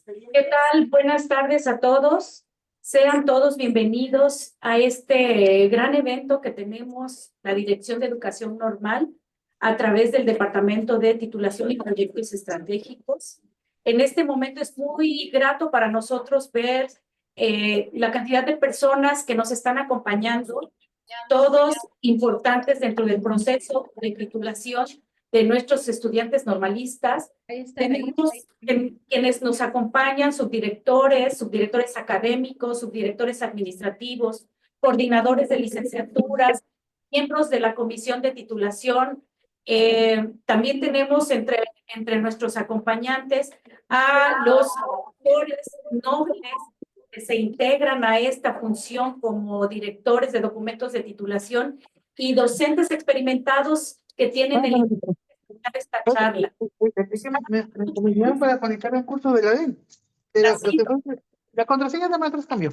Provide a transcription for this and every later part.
¿Qué tal? Buenas tardes a todos. Sean todos bienvenidos a este gran evento que tenemos la Dirección de Educación Normal a través del Departamento de Titulación y Proyectos Estratégicos. En este momento es muy grato para nosotros ver la cantidad de personas que nos están acompañando, todos importantes dentro del proceso de titulación de nuestros estudiantes normalistas. Tenemos quienes nos acompañan, subdirectores académicos, subdirectores administrativos, coordinadores de licenciaturas, miembros de la comisión de titulación. También tenemos entre nuestros acompañantes a los autores nobles que se integran a esta función como directores de documentos de titulación y docentes experimentados que tienen el interés de esta charla. Es que me convinieron para conectar un curso de la ley, pero lo que pasa es que la contraseña de maestros cambió.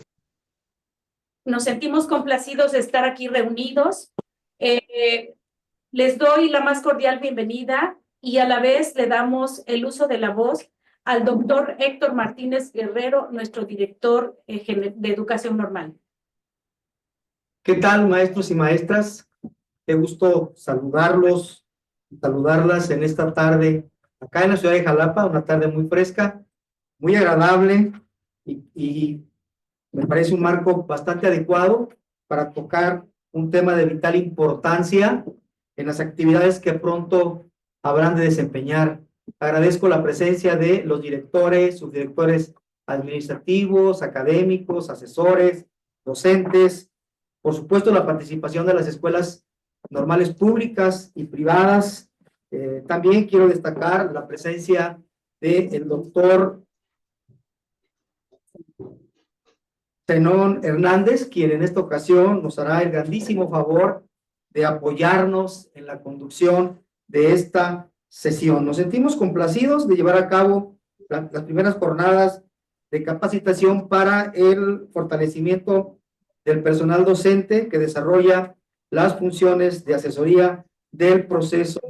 Nos sentimos complacidos de estar aquí reunidos. Les doy la más cordial bienvenida y a la vez le damos el uso de la voz al doctor Héctor Martínez Guerrero, nuestro director de Educación Normal. ¿Qué tal, maestros y maestras? Qué gusto saludarlos, saludarlas en esta tarde acá en la ciudad de Jalapa, una tarde muy fresca, muy agradable y me parece un marco bastante adecuado para tocar un tema de vital importancia en las actividades que pronto habrán de desempeñar. Agradezco la presencia de los directores, subdirectores administrativos, académicos, asesores, docentes, por supuesto la participación de las escuelas normales públicas y privadas. También quiero destacar la presencia del doctor Zenón Hernández, quien en esta ocasión nos hará el grandísimo favor de apoyarnos en la conducción de esta sesión. Nos sentimos complacidos de llevar a cabo las primeras jornadas de capacitación para el fortalecimiento del personal docente que desarrolla las funciones de asesoría del proceso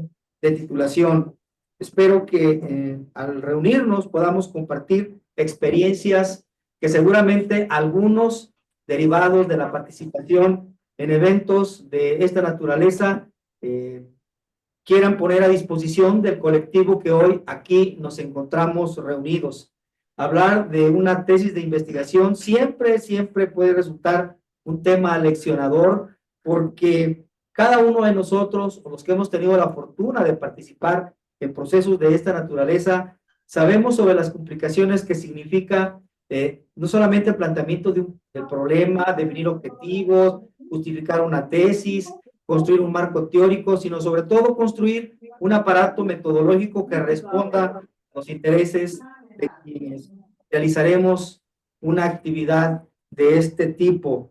de titulación. Espero que al reunirnos podamos compartir experiencias que seguramente algunos derivados de la participación en eventos de esta naturaleza quieran poner a disposición del colectivo que hoy aquí nos encontramos reunidos. Hablar de una tesis de investigación siempre puede resultar un tema leccionador, porque cada uno de nosotros, o los que hemos tenido la fortuna de participar en procesos de esta naturaleza, sabemos sobre las complicaciones que significa no solamente el planteamiento del problema, definir objetivos, justificar una tesis, construir un marco teórico, sino sobre todo construir un aparato metodológico que responda a los intereses de quienes realizaremos una actividad de este tipo.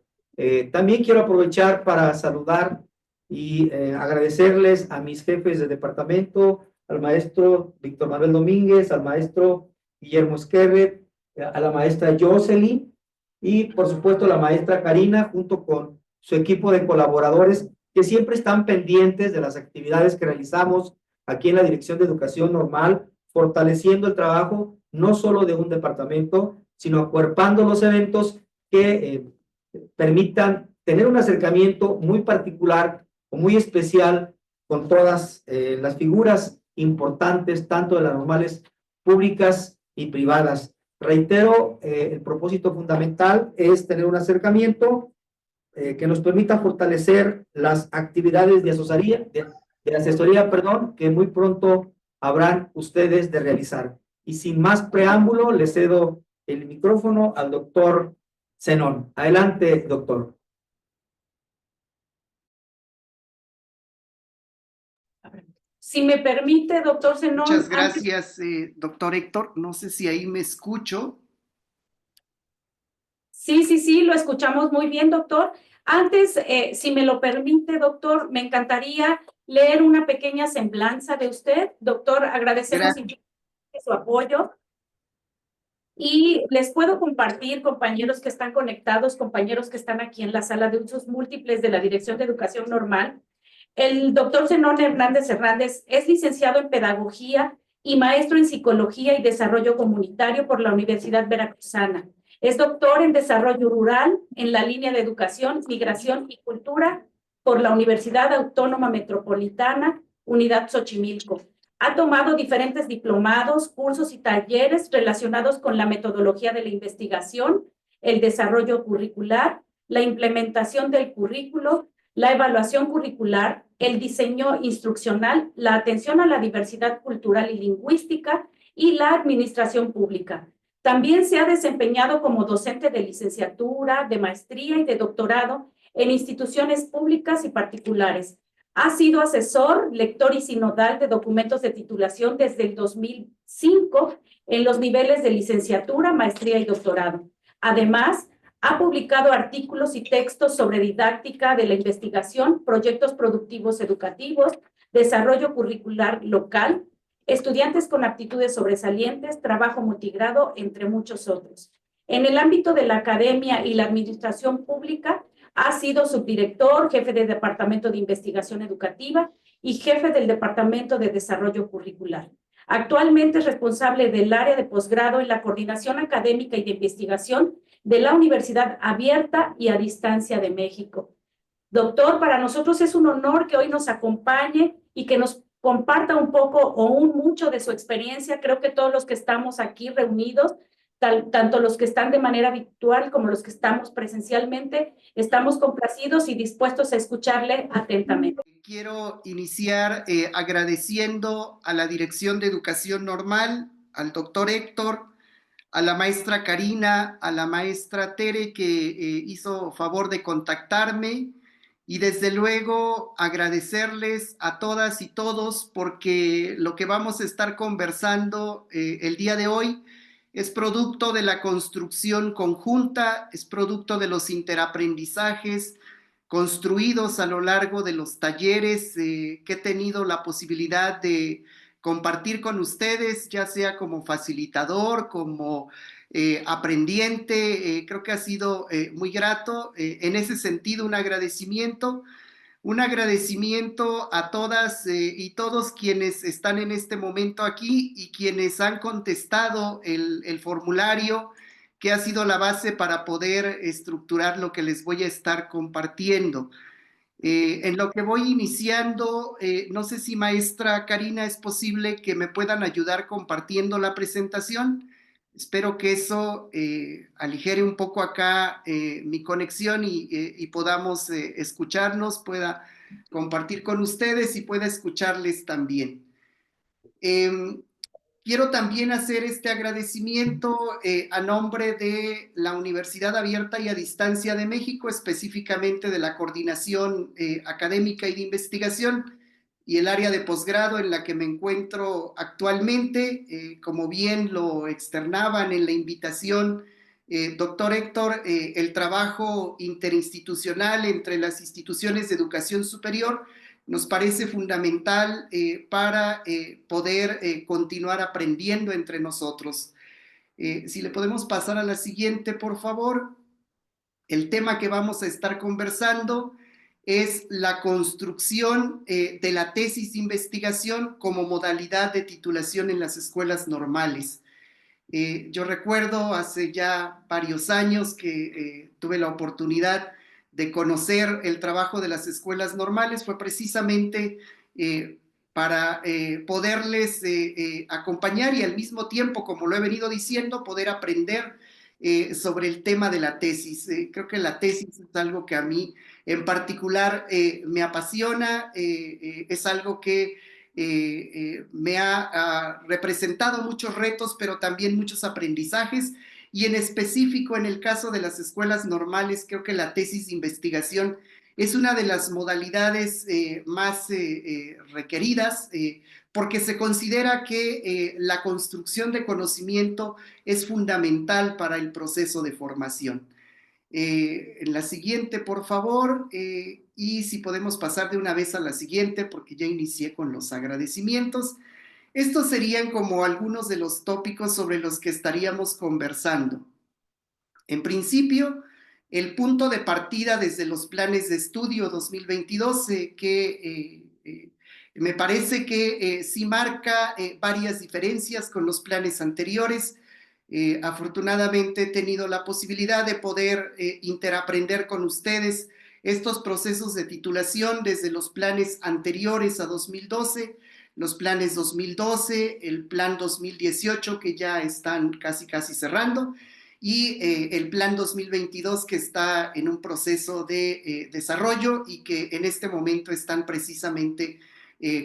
También quiero aprovechar para saludar y agradecerles a mis jefes de departamento, al maestro Víctor Manuel Domínguez, al maestro Guillermo Esquerret, a la maestra Jocelyn y por supuesto la maestra Karina junto con su equipo de colaboradores que siempre están pendientes de las actividades que realizamos aquí en la Dirección de Educación Normal, fortaleciendo el trabajo no solo de un departamento, sino acuerpando los eventos que permitan tener un acercamiento muy particular o muy especial con todas las figuras importantes, tanto de las normales públicas y privadas. Reitero, el propósito fundamental es tener un acercamiento que nos permita fortalecer las actividades de asesoría, que muy pronto habrán ustedes de realizar. Y sin más preámbulo, le cedo el micrófono al doctor Zenón. Adelante, doctor. Si me permite, doctor Zenón. Muchas gracias, doctor Héctor. No sé si ahí me escucho. Sí, lo escuchamos muy bien, doctor. Antes, si me lo permite, doctor, me encantaría leer una pequeña semblanza de usted. Doctor, agradecemos su apoyo. Y les puedo compartir, compañeros que están conectados, compañeros que están aquí en la sala de usos múltiples de la Dirección de Educación Normal. El doctor Zenón Hernández es licenciado en Pedagogía y maestro en Psicología y Desarrollo Comunitario por la Universidad Veracruzana. Es doctor en Desarrollo Rural en la línea de Educación, Migración y Cultura por la Universidad Autónoma Metropolitana, Unidad Xochimilco. Ha tomado diferentes diplomados, cursos y talleres relacionados con la metodología de la investigación, el desarrollo curricular, la implementación del currículo, la evaluación curricular, el diseño instruccional, la atención a la diversidad cultural y lingüística y la administración pública. También se ha desempeñado como docente de licenciatura, de maestría y de doctorado en instituciones públicas y particulares. Ha sido asesor, lector y sinodal de documentos de titulación desde el 2005 en los niveles de licenciatura, maestría y doctorado. Además, ha publicado artículos y textos sobre didáctica de la investigación, proyectos productivos educativos, desarrollo curricular local, estudiantes con aptitudes sobresalientes, trabajo multigrado, entre muchos otros. En el ámbito de la academia y la administración pública, ha sido subdirector, jefe del Departamento de Investigación Educativa y jefe del Departamento de Desarrollo Curricular. Actualmente es responsable del área de posgrado en la Coordinación Académica y de Investigación de la Universidad Abierta y a Distancia de México. Doctor, para nosotros es un honor que hoy nos acompañe y que nos comparta un poco o un mucho de su experiencia. Creo que todos los que estamos aquí reunidos, tanto los que están de manera virtual como los que estamos presencialmente, estamos complacidos y dispuestos a escucharle atentamente. Quiero iniciar agradeciendo a la Dirección de Educación Normal, al doctor Héctor, a la maestra Karina, a la maestra Tere, que hizo favor de contactarme, y desde luego agradecerles a todas y todos, porque lo que vamos a estar conversando el día de hoy es producto de la construcción conjunta, es producto de los interaprendizajes construidos a lo largo de los talleres que he tenido la posibilidad de compartir con ustedes, ya sea como facilitador, como aprendiente. Creo que ha sido muy grato. En ese sentido, un agradecimiento a todas y todos quienes están en este momento aquí y quienes han contestado el formulario, que ha sido la base para poder estructurar lo que les voy a estar compartiendo. En lo que voy iniciando, no sé si maestra Karina es posible que me puedan ayudar compartiendo la presentación. Espero que eso aligere un poco acá mi conexión y podamos escucharnos, pueda compartir con ustedes y pueda escucharles también. Quiero también hacer este agradecimiento a nombre de la Universidad Abierta y a Distancia de México, específicamente de la Coordinación Académica y de Investigación y el área de posgrado en la que me encuentro actualmente. Como bien lo externaban en la invitación, doctor Héctor, el trabajo interinstitucional entre las instituciones de educación superior nos parece fundamental para poder continuar aprendiendo entre nosotros. Si le podemos pasar a la siguiente, por favor. El tema que vamos a estar conversando es la construcción de la tesis de investigación como modalidad de titulación en las escuelas normales. Yo recuerdo hace ya varios años que tuve la oportunidad de conocer el trabajo de las escuelas normales. Fue precisamente para poderles acompañar y al mismo tiempo, como lo he venido diciendo, poder aprender sobre el tema de la tesis. Creo que la tesis es algo que a mí en particular me apasiona, es algo que me ha representado muchos retos, pero también muchos aprendizajes, y en específico en el caso de las escuelas normales, creo que la tesis de investigación es una de las modalidades más requeridas, porque se considera que la construcción de conocimiento es fundamental para el proceso de formación. En la siguiente, por favor, y si podemos pasar de una vez a la siguiente, porque ya inicié con los agradecimientos. Estos serían como algunos de los tópicos sobre los que estaríamos conversando. En principio, el punto de partida desde los planes de estudio 2022 que Me parece que sí marca varias diferencias con los planes anteriores. Afortunadamente he tenido la posibilidad de poder interaprender con ustedes estos procesos de titulación desde los planes anteriores a 2012, los planes 2012, el plan 2018 que ya están casi cerrando y el plan 2022 que está en un proceso de desarrollo y que en este momento están precisamente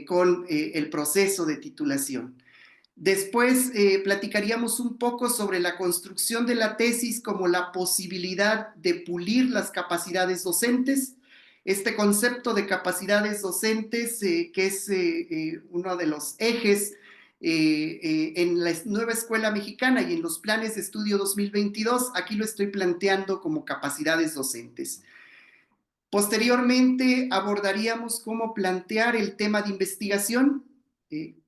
con el proceso de titulación. Después platicaríamos un poco sobre la construcción de la tesis como la posibilidad de pulir las capacidades docentes. Este concepto de capacidades docentes, que es uno de los ejes en la nueva escuela mexicana y en los planes de estudio 2022, aquí lo estoy planteando como capacidades docentes. Posteriormente abordaríamos cómo plantear el tema de investigación,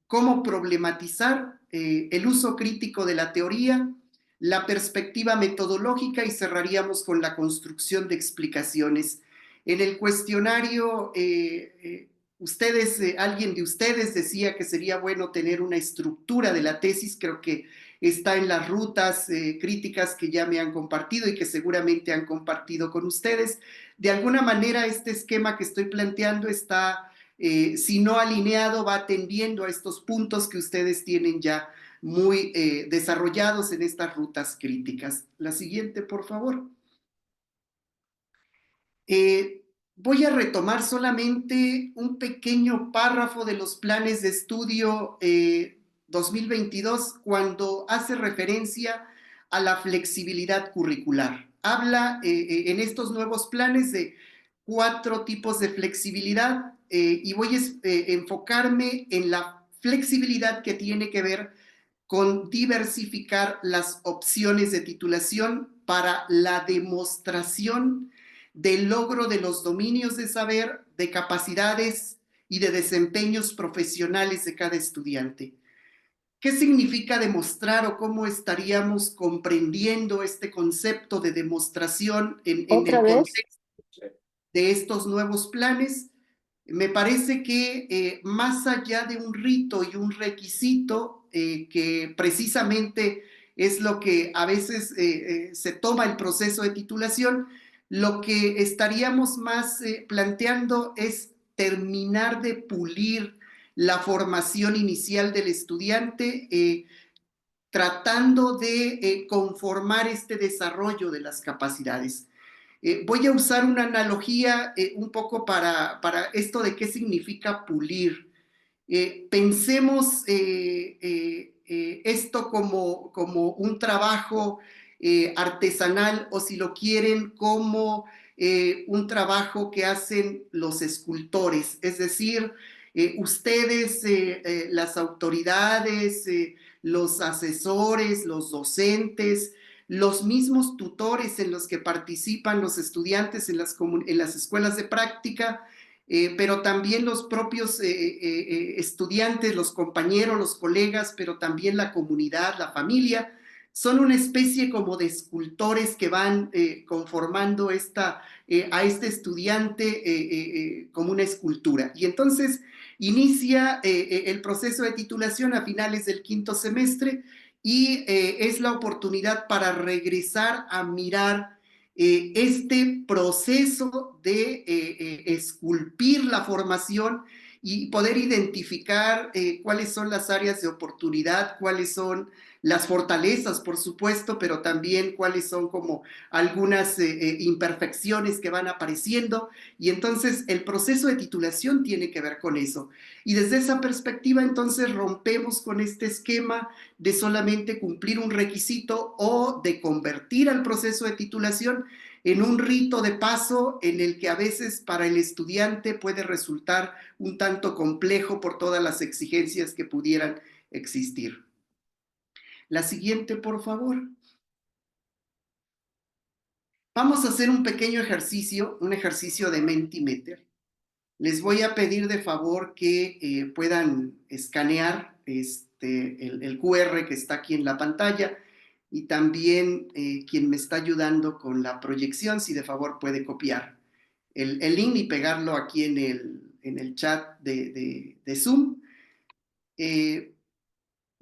cómo problematizar el uso crítico de la teoría, la perspectiva metodológica y cerraríamos con la construcción de explicaciones. En el cuestionario, alguien de ustedes decía que sería bueno tener una estructura de la tesis, creo que está en las rutas críticas que ya me han compartido y que seguramente han compartido con ustedes. De alguna manera, este esquema que estoy planteando está, si no alineado, va atendiendo a estos puntos que ustedes tienen ya muy desarrollados en estas rutas críticas. La siguiente, por favor. Voy a retomar solamente un pequeño párrafo de los planes de estudio 2022 cuando hace referencia a la flexibilidad curricular. Habla en estos nuevos planes de 4 tipos de flexibilidad y voy a enfocarme en la flexibilidad que tiene que ver con diversificar las opciones de titulación para la demostración del logro de los dominios de saber, de capacidades y de desempeños profesionales de cada estudiante. ¿Qué significa demostrar o cómo estaríamos comprendiendo este concepto de demostración en el contexto de estos nuevos planes? Me parece que más allá de un rito y un requisito, que precisamente es lo que a veces se toma el proceso de titulación, lo que estaríamos más planteando es terminar de pulir la formación inicial del estudiante, tratando de conformar este desarrollo de las capacidades. Voy a usar una analogía un poco para esto de qué significa pulir. Pensemos esto como un trabajo artesanal o si lo quieren como un trabajo que hacen los escultores, es decir, ustedes, las autoridades, los asesores, los docentes, los mismos tutores en los que participan los estudiantes en las escuelas de práctica, pero también los propios estudiantes, los compañeros, los colegas, pero también la comunidad, la familia, son una especie como de escultores que van conformando a este estudiante como una escultura. Y entonces inicia el proceso de titulación a finales del 5º semestre y es la oportunidad para regresar a mirar este proceso de esculpir la formación y poder identificar cuáles son las áreas de oportunidad, cuáles son las fortalezas, por supuesto, pero también cuáles son como algunas imperfecciones que van apareciendo. Y entonces el proceso de titulación tiene que ver con eso. Y desde esa perspectiva, entonces rompemos con este esquema de solamente cumplir un requisito o de convertir al proceso de titulación en un rito de paso en el que a veces para el estudiante puede resultar un tanto complejo por todas las exigencias que pudieran existir. La siguiente, por favor. Vamos a hacer un pequeño ejercicio, un ejercicio de Mentimeter. Les voy a pedir de favor que puedan escanear el QR que está aquí en la pantalla y también quien me está ayudando con la proyección, si de favor puede copiar el link y pegarlo aquí en en el chat de Zoom.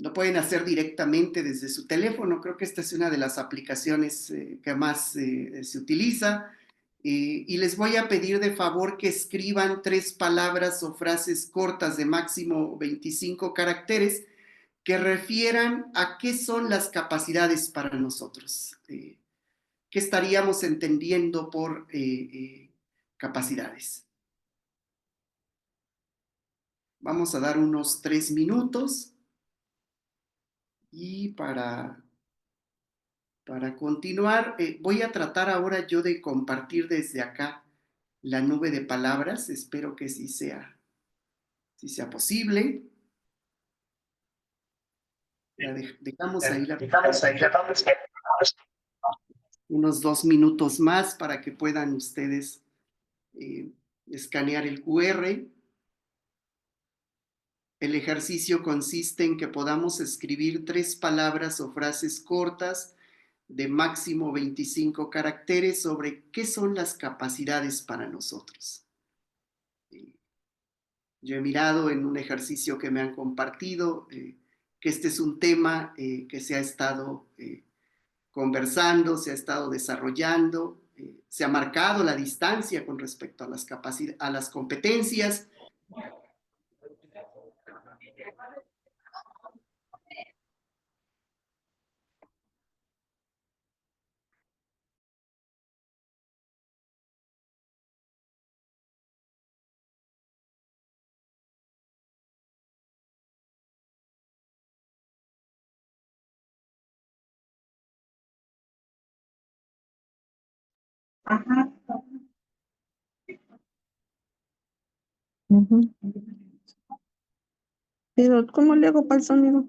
Lo pueden hacer directamente desde su teléfono. Creo que esta es una de las aplicaciones que más se utiliza. Y les voy a pedir de favor que escriban 3 palabras o frases cortas de máximo 25 caracteres que refieran a qué son las capacidades para nosotros. ¿Qué estaríamos entendiendo por capacidades? Vamos a dar unos 3 minutos. Y para continuar, voy a tratar ahora yo de compartir desde acá la nube de palabras. Espero que sí sea posible. Dejamos ahí unos 2 minutos más para que puedan ustedes escanear el QR. El ejercicio consiste en que podamos escribir 3 palabras o frases cortas de máximo 25 caracteres sobre qué son las capacidades para nosotros. Yo he mirado en un ejercicio que me han compartido que este es un tema que se ha estado conversando, se ha estado desarrollando, se ha marcado la distancia con respecto a las competencias. Ajá. Ujú. Pero, ¿cómo le hago para el sonido?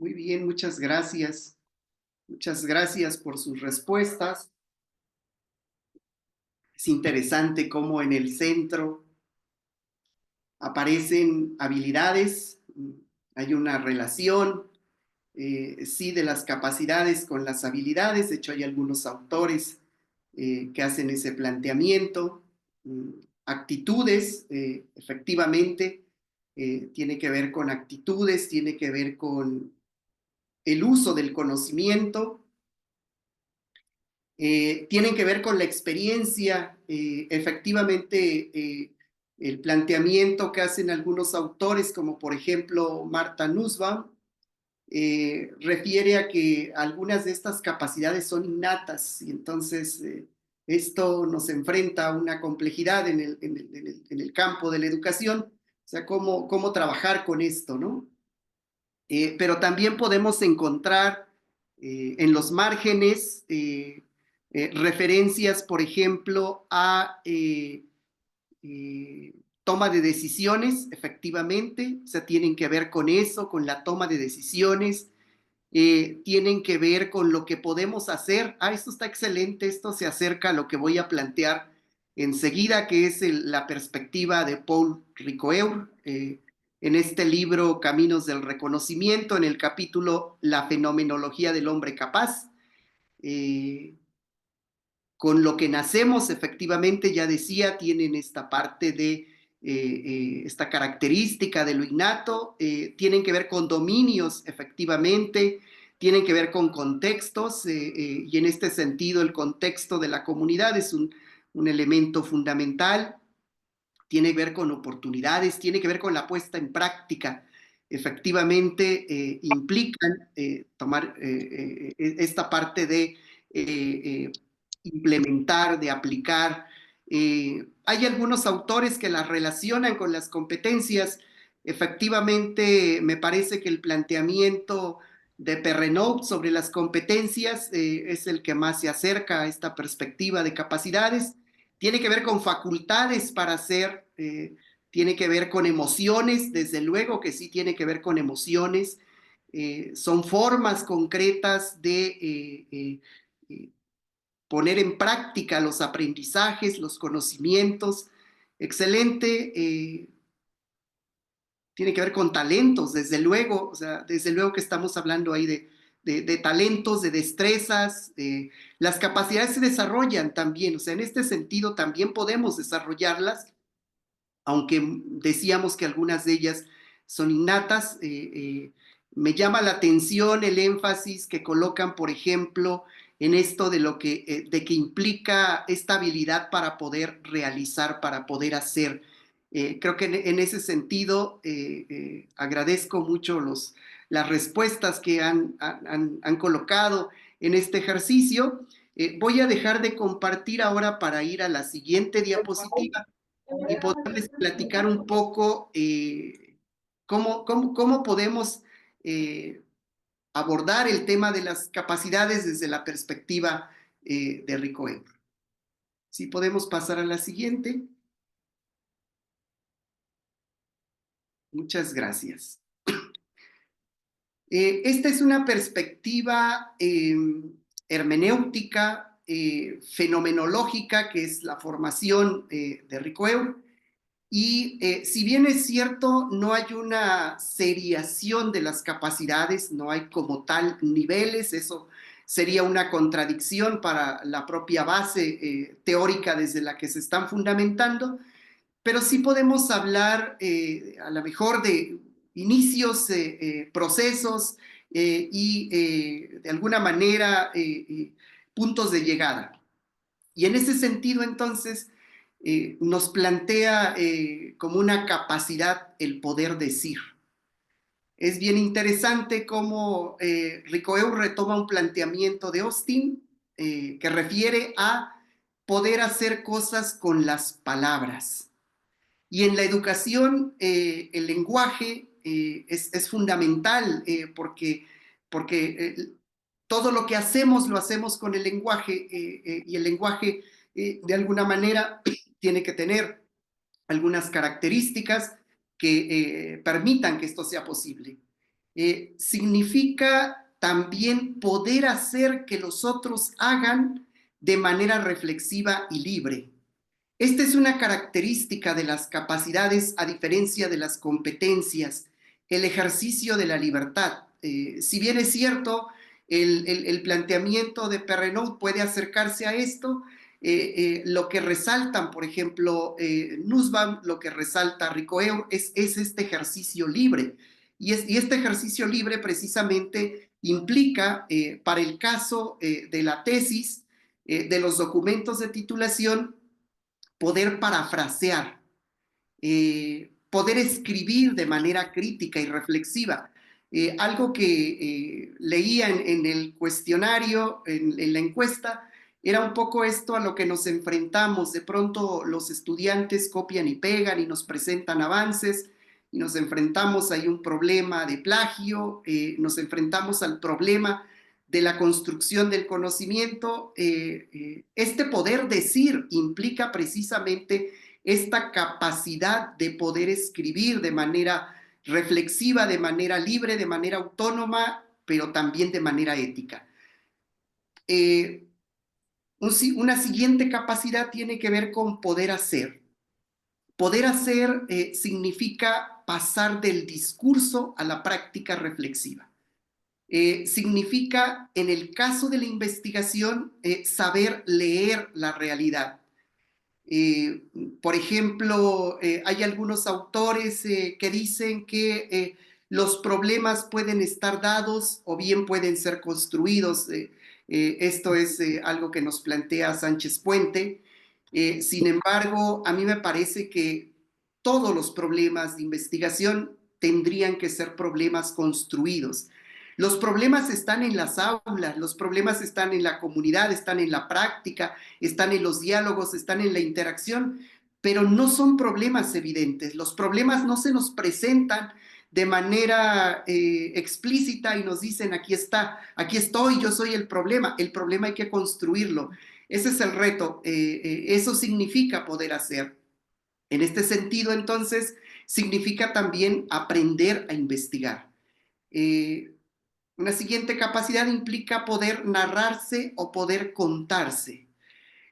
Muy bien, muchas gracias. Muchas gracias por sus respuestas. Es interesante cómo en el centro aparecen habilidades, hay una relación, sí, de las capacidades con las habilidades. De hecho, hay algunos autores que hacen ese planteamiento. Actitudes, efectivamente, tiene que ver con actitudes, tiene que ver con el uso del conocimiento, tienen que ver con la experiencia. Efectivamente, el planteamiento que hacen algunos autores, como por ejemplo Martha Nussbaum, refiere a que algunas de estas capacidades son innatas, y entonces esto nos enfrenta a una complejidad en el campo de la educación. O sea, cómo trabajar con esto, ¿no? Pero también podemos encontrar en los márgenes referencias, por ejemplo, a toma de decisiones. Efectivamente, o sea, tienen que ver con eso, con la toma de decisiones, tienen que ver con lo que podemos hacer. Esto está excelente, esto se acerca a lo que voy a plantear enseguida, que es la perspectiva de Paul Ricoeur, en este libro Caminos del Reconocimiento, en el capítulo La fenomenología del hombre capaz. Con lo que nacemos, efectivamente, ya decía, tienen esta parte de esta característica de lo innato, tienen que ver con dominios, efectivamente, tienen que ver con contextos, y en este sentido el contexto de la comunidad es un elemento fundamental, tiene que ver con oportunidades, tiene que ver con la puesta en práctica. Efectivamente, implican tomar esta parte de implementar, de aplicar. Hay algunos autores que las relacionan con las competencias. Efectivamente, me parece que el planteamiento de Perrenot sobre las competencias es el que más se acerca a esta perspectiva de capacidades. Tiene que ver con facultades para hacer, tiene que ver con emociones, desde luego que sí tiene que ver con emociones. Son formas concretas de poner en práctica los aprendizajes, los conocimientos. Excelente. Tiene que ver con talentos, desde luego, o sea, desde luego que estamos hablando ahí de talentos, de destrezas, las capacidades se desarrollan también, o sea, en este sentido también podemos desarrollarlas, aunque decíamos que algunas de ellas son innatas. Me llama la atención el énfasis que colocan, por ejemplo, en esto de que implica esta habilidad para poder realizar, para poder hacer. Creo que en ese sentido agradezco mucho las respuestas que han colocado en este ejercicio. Voy a dejar de compartir ahora para ir a la siguiente diapositiva y poderles platicar un poco cómo podemos abordar el tema de las capacidades desde la perspectiva de Ricoeur. Si podemos pasar a la siguiente. Muchas gracias. Esta es una perspectiva hermenéutica, fenomenológica, que es la formación de Ricoeur. Y si bien es cierto, no hay una seriación de las capacidades, no hay como tal niveles, eso sería una contradicción para la propia base teórica desde la que se están fundamentando, pero sí podemos hablar a lo mejor de inicios, procesos y de alguna manera puntos de llegada. Y en ese sentido, entonces, nos plantea como una capacidad el poder decir. Es bien interesante cómo Ricoeur retoma un planteamiento de Austin que refiere a poder hacer cosas con las palabras. Y en la educación, el lenguaje es fundamental porque todo lo que hacemos lo hacemos con el lenguaje y el lenguaje de alguna manera tiene que tener algunas características que permitan que esto sea posible. Significa también poder hacer que los otros hagan de manera reflexiva y libre. Esta es una característica de las capacidades a diferencia de las competencias, el ejercicio de la libertad. Si bien es cierto, el planteamiento de Perrenot puede acercarse a esto, lo que resaltan, por ejemplo, Nussbaum, lo que resalta Ricoeur es este ejercicio libre. Y este ejercicio libre precisamente implica, para el caso de la tesis, de los documentos de titulación, poder parafrasear, poder escribir de manera crítica y reflexiva. Algo que leía en el cuestionario, en la encuesta, era un poco esto a lo que nos enfrentamos. De pronto los estudiantes copian y pegan y nos presentan avances y nos enfrentamos a un problema de plagio, nos enfrentamos al problema de la construcción del conocimiento. Este poder decir implica precisamente esta capacidad de poder escribir de manera reflexiva, de manera libre, de manera autónoma, pero también de manera ética. Una siguiente capacidad tiene que ver con poder hacer. Poder hacer significa pasar del discurso a la práctica reflexiva. Significa, en el caso de la investigación, saber leer la realidad. Por ejemplo, hay algunos autores que dicen que los problemas pueden estar dados o bien pueden ser construidos. Esto es algo que nos plantea Sánchez Puente. Sin embargo, a mí me parece que todos los problemas de investigación tendrían que ser problemas construidos. Los problemas están en las aulas, los problemas están en la comunidad, están en la práctica, están en los diálogos, están en la interacción, pero no son problemas evidentes. Los problemas no se nos presentan de manera explícita y nos dicen, aquí está, aquí estoy, yo soy el problema. El problema hay que construirlo. Ese es el reto. Eso significa poder hacer. En este sentido, entonces, significa también aprender a investigar. Una siguiente capacidad implica poder narrarse o poder contarse.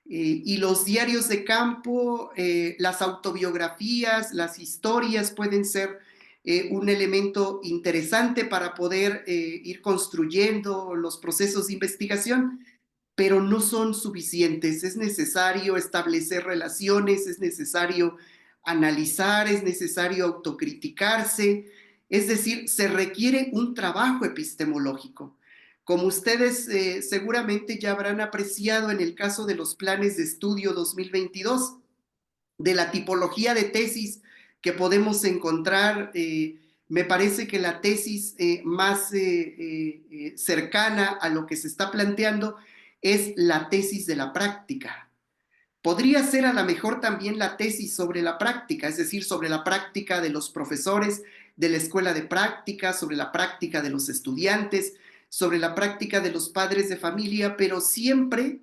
Y los diarios de campo, las autobiografías, las historias pueden ser un elemento interesante para poder ir construyendo los procesos de investigación, pero no son suficientes. Es necesario establecer relaciones, es necesario analizar, es necesario autocriticarse, es decir, se requiere un trabajo epistemológico. Como ustedes seguramente ya habrán apreciado en el caso de los planes de estudio 2022, de la tipología de tesis que podemos encontrar, me parece que la tesis más cercana a lo que se está planteando es la tesis de la práctica. Podría ser a lo mejor también la tesis sobre la práctica, es decir, sobre la práctica de los profesores de la escuela de práctica, sobre la práctica de los estudiantes, sobre la práctica de los padres de familia, pero siempre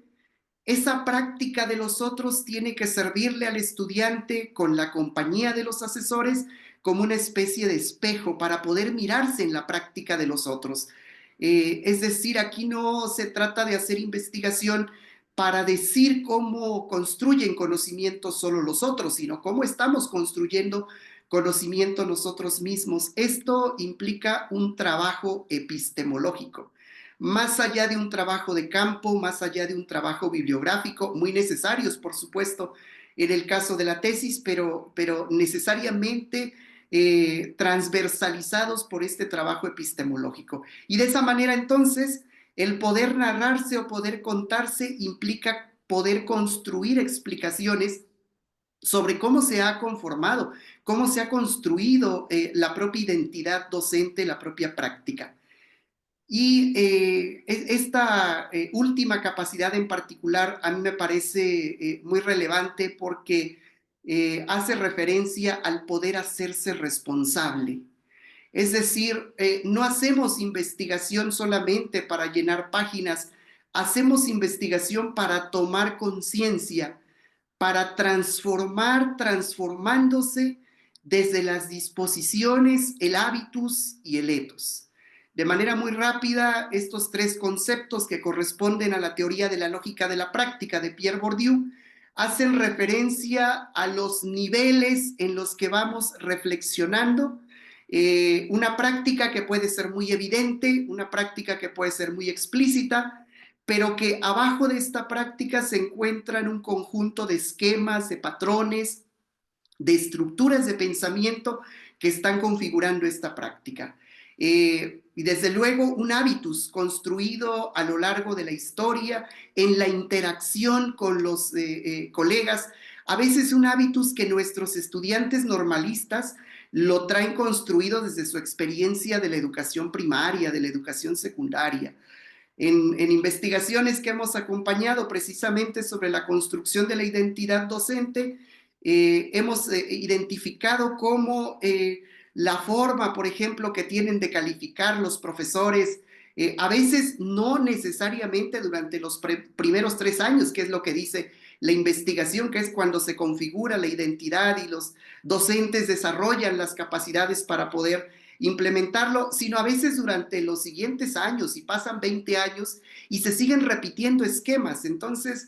esa práctica de los otros tiene que servirle al estudiante con la compañía de los asesores como una especie de espejo para poder mirarse en la práctica de los otros. Es decir, aquí no se trata de hacer investigación para decir cómo construyen conocimiento solo los otros, sino cómo estamos construyendo conocimiento nosotros mismos. Esto implica un trabajo epistemológico, más allá de un trabajo de campo, más allá de un trabajo bibliográfico, muy necesarios, por supuesto, en el caso de la tesis, pero necesariamente transversalizados por este trabajo epistemológico. Y de esa manera, entonces, el poder narrarse o poder contarse implica poder construir explicaciones sobre cómo se ha conformado, cómo se ha construido la propia identidad docente, la propia práctica. Y esta última capacidad en particular a mí me parece muy relevante porque hace referencia al poder hacerse responsable. Es decir, no hacemos investigación solamente para llenar páginas, hacemos investigación para tomar conciencia, para transformar, transformándose desde las disposiciones, el hábitus y el ethos. De manera muy rápida, estos tres conceptos que corresponden a la teoría de la lógica de la práctica de Pierre Bourdieu hacen referencia a los niveles en los que vamos reflexionando. Una práctica que puede ser muy evidente, una práctica que puede ser muy explícita, pero que abajo de esta práctica se encuentran un conjunto de esquemas, de patrones, de estructuras de pensamiento que están configurando esta práctica. Y desde luego un hábitus construido a lo largo de la historia, en la interacción con los colegas, a veces un hábitus que nuestros estudiantes normalistas lo traen construido desde su experiencia de la educación primaria, de la educación secundaria. En investigaciones que hemos acompañado precisamente sobre la construcción de la identidad docente, hemos identificado cómo la forma, por ejemplo, que tienen de calificar los profesores, a veces no necesariamente durante los primeros 3 años, que es lo que dice la investigación, que es cuando se configura la identidad y los docentes desarrollan las capacidades para poder implementarlo, sino a veces durante los siguientes años, y pasan 20 años y se siguen repitiendo esquemas. Entonces,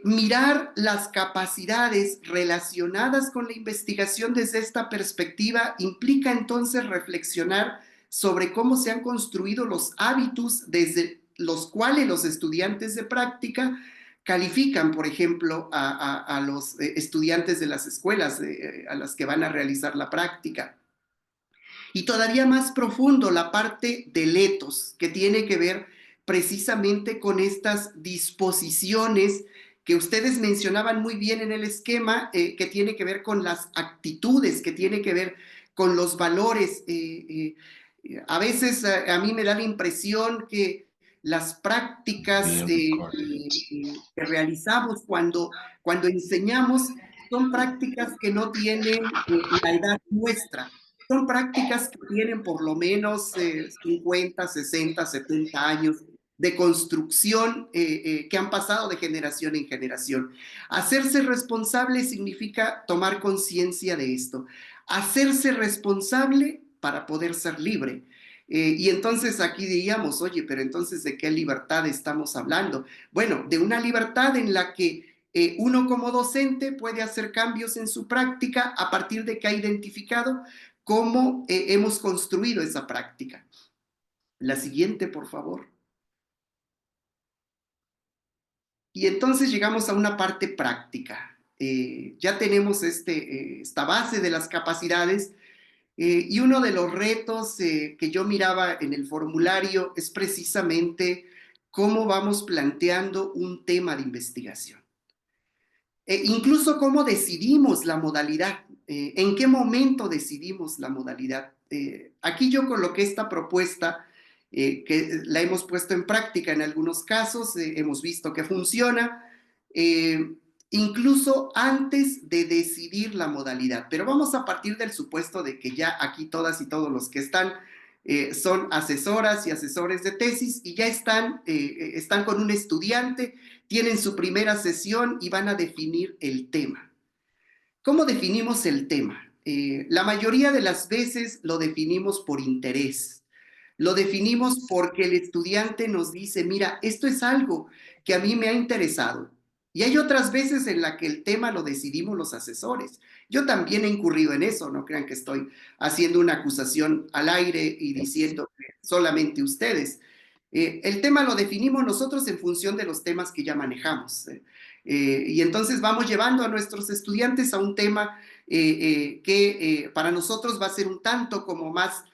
mirar las capacidades relacionadas con la investigación desde esta perspectiva implica entonces reflexionar sobre cómo se han construido los hábitos desde los cuales los estudiantes de práctica califican, por ejemplo, a los estudiantes de las escuelas a las que van a realizar la práctica. Y todavía más profundo, la parte del ethos, que tiene que ver precisamente con estas disposiciones que ustedes mencionaban muy bien en el esquema, que tiene que ver con las actitudes, que tiene que ver con los valores. A veces a mí me da la impresión que las prácticas que realizamos cuando enseñamos son prácticas que no tienen la edad nuestra. Son prácticas que tienen por lo menos 50, 60, 70 años de construcción que han pasado de generación en generación. Hacerse responsable significa tomar conciencia de esto. Hacerse responsable para poder ser libre. Y entonces aquí diríamos, oye, pero entonces ¿de qué libertad estamos hablando? Bueno, de una libertad en la que uno como docente puede hacer cambios en su práctica a partir de que ha identificado cómo hemos construido esa práctica. La siguiente, por favor. Y entonces llegamos a una parte práctica. Ya tenemos esta base de las capacidades y uno de los retos que yo miraba en el formulario es precisamente cómo vamos planteando un tema de investigación. Incluso cómo decidimos la modalidad, en qué momento decidimos la modalidad. Aquí yo coloqué esta propuesta que la hemos puesto en práctica en algunos casos, hemos visto que funciona, incluso antes de decidir la modalidad. Pero vamos a partir del supuesto de que ya aquí todas y todos los que están son asesoras y asesores de tesis y ya están con un estudiante, tienen su primera sesión y van a definir el tema. ¿Cómo definimos el tema? La mayoría de las veces lo definimos por interés. Lo definimos porque el estudiante nos dice, mira, esto es algo que a mí me ha interesado. Y hay otras veces en la que el tema lo decidimos los asesores. Yo también he incurrido en eso, no crean que estoy haciendo una acusación al aire y diciendo que solamente ustedes. El tema lo definimos nosotros en función de los temas que ya manejamos. Y entonces vamos llevando a nuestros estudiantes a un tema que para nosotros va a ser un tanto como más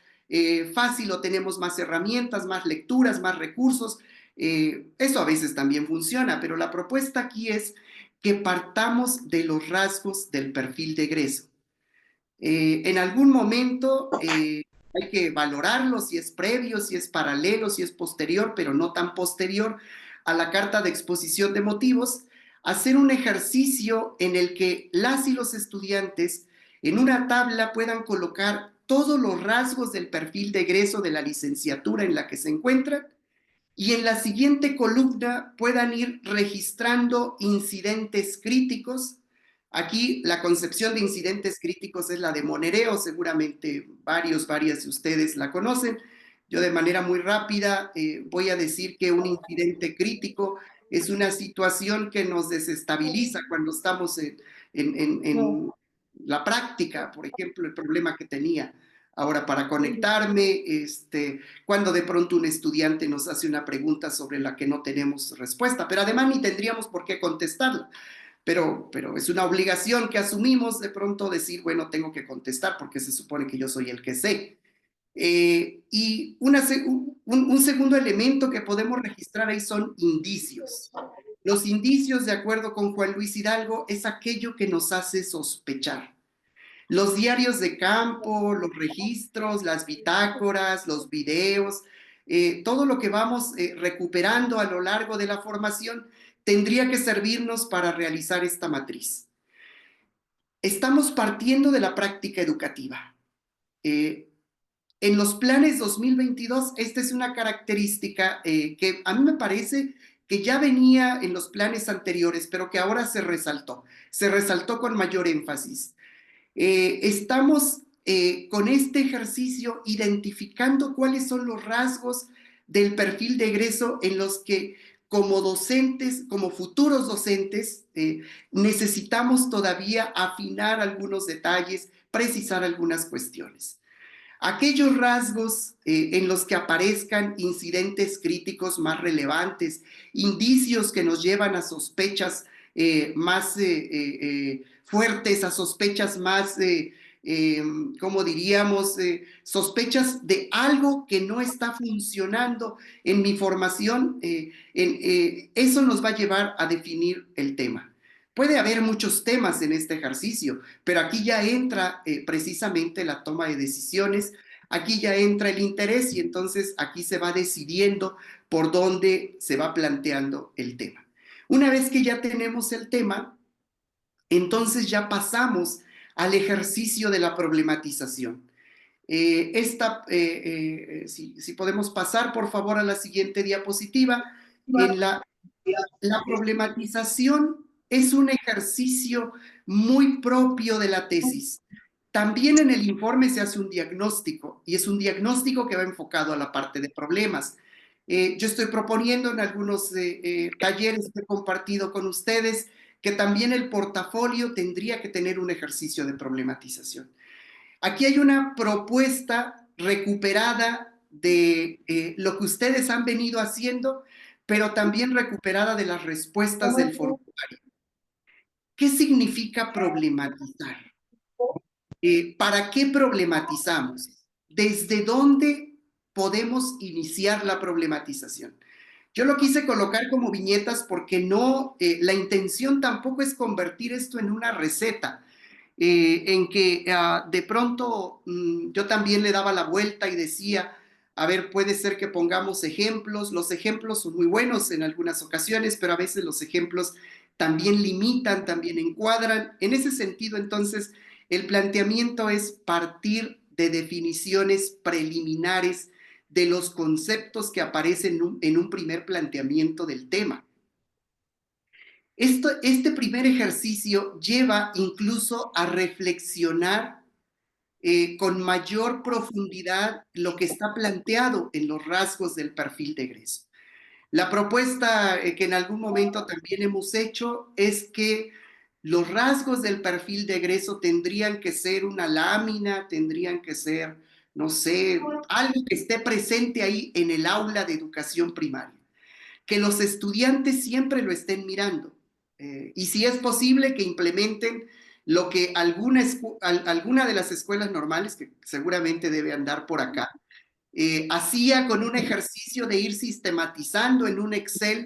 fácil o tenemos más herramientas, más lecturas, más recursos. Eso a veces también funciona, pero la propuesta aquí es que partamos de los rasgos del perfil de egreso. En algún momento hay que valorarlo, si es previo, si es paralelo, si es posterior, pero no tan posterior a la carta de exposición de motivos, hacer un ejercicio en el que las y los estudiantes en una tabla puedan colocar todos los rasgos del perfil de egreso de la licenciatura en la que se encuentran y en la siguiente columna puedan ir registrando incidentes críticos. Aquí la concepción de incidentes críticos es la de Monereo, seguramente varias de ustedes la conocen. Yo de manera muy rápida voy a decir que un incidente crítico es una situación que nos desestabiliza cuando estamos en la práctica, por ejemplo, el problema que tenía ahora para conectarme, cuando de pronto un estudiante nos hace una pregunta sobre la que no tenemos respuesta, pero además ni tendríamos por qué contestarla. Pero es una obligación que asumimos de pronto decir, bueno, tengo que contestar porque se supone que yo soy el que sé. Y un segundo elemento que podemos registrar ahí son indicios. Los indicios, de acuerdo con Juan Luis Hidalgo, es aquello que nos hace sospechar. Los diarios de campo, los registros, las bitácoras, los videos, todo lo que vamos recuperando a lo largo de la formación tendría que servirnos para realizar esta matriz. Estamos partiendo de la práctica educativa. En los planes 2022, esta es una característica que a mí me parece que ya venía en los planes anteriores, pero que ahora se resaltó con mayor énfasis. Estamos con este ejercicio identificando cuáles son los rasgos del perfil de egreso en los que como docentes, como futuros docentes, necesitamos todavía afinar algunos detalles, precisar algunas cuestiones. Aquellos rasgos en los que aparezcan incidentes críticos más relevantes, indicios que nos llevan a sospechas más fuertes, a sospechas más, como diríamos, sospechas de algo que no está funcionando en mi formación, eso nos va a llevar a definir el tema. Puede haber muchos temas en este ejercicio, pero aquí ya entra precisamente la toma de decisiones, aquí ya entra el interés y entonces aquí se va decidiendo por dónde se va planteando el tema. Una vez que ya tenemos el tema, entonces ya pasamos al ejercicio de la problematización. Si podemos pasar por favor a la siguiente diapositiva, en la problematización es un ejercicio muy propio de la tesis. También en el informe se hace un diagnóstico y es un diagnóstico que va enfocado a la parte de problemas. Yo estoy proponiendo en algunos talleres que he compartido con ustedes que también el portafolio tendría que tener un ejercicio de problematización. Aquí hay una propuesta recuperada de lo que ustedes han venido haciendo, pero también recuperada de las respuestas del formulario. ¿Qué significa problematizar? ¿Para qué problematizamos? ¿Desde dónde podemos iniciar la problematización? Yo lo quise colocar como viñetas porque no, la intención tampoco es convertir esto en una receta, en que de pronto yo también le daba la vuelta y decía, a ver, puede ser que pongamos ejemplos, los ejemplos son muy buenos en algunas ocasiones, pero a veces los ejemplos también limitan, también encuadran. En ese sentido, entonces, el planteamiento es partir de definiciones preliminares de los conceptos que aparecen en un primer planteamiento del tema. Este primer ejercicio lleva incluso a reflexionar con mayor profundidad lo que está planteado en los rasgos del perfil de egreso. La propuesta que en algún momento también hemos hecho es que los rasgos del perfil de egreso tendrían que ser una lámina, tendrían que ser, no sé, algo que esté presente ahí en el aula de educación primaria, que los estudiantes siempre lo estén mirando. Y si es posible que implementen lo que alguna de las escuelas normales, que seguramente debe andar por acá, hacía con un ejercicio de ir sistematizando en un Excel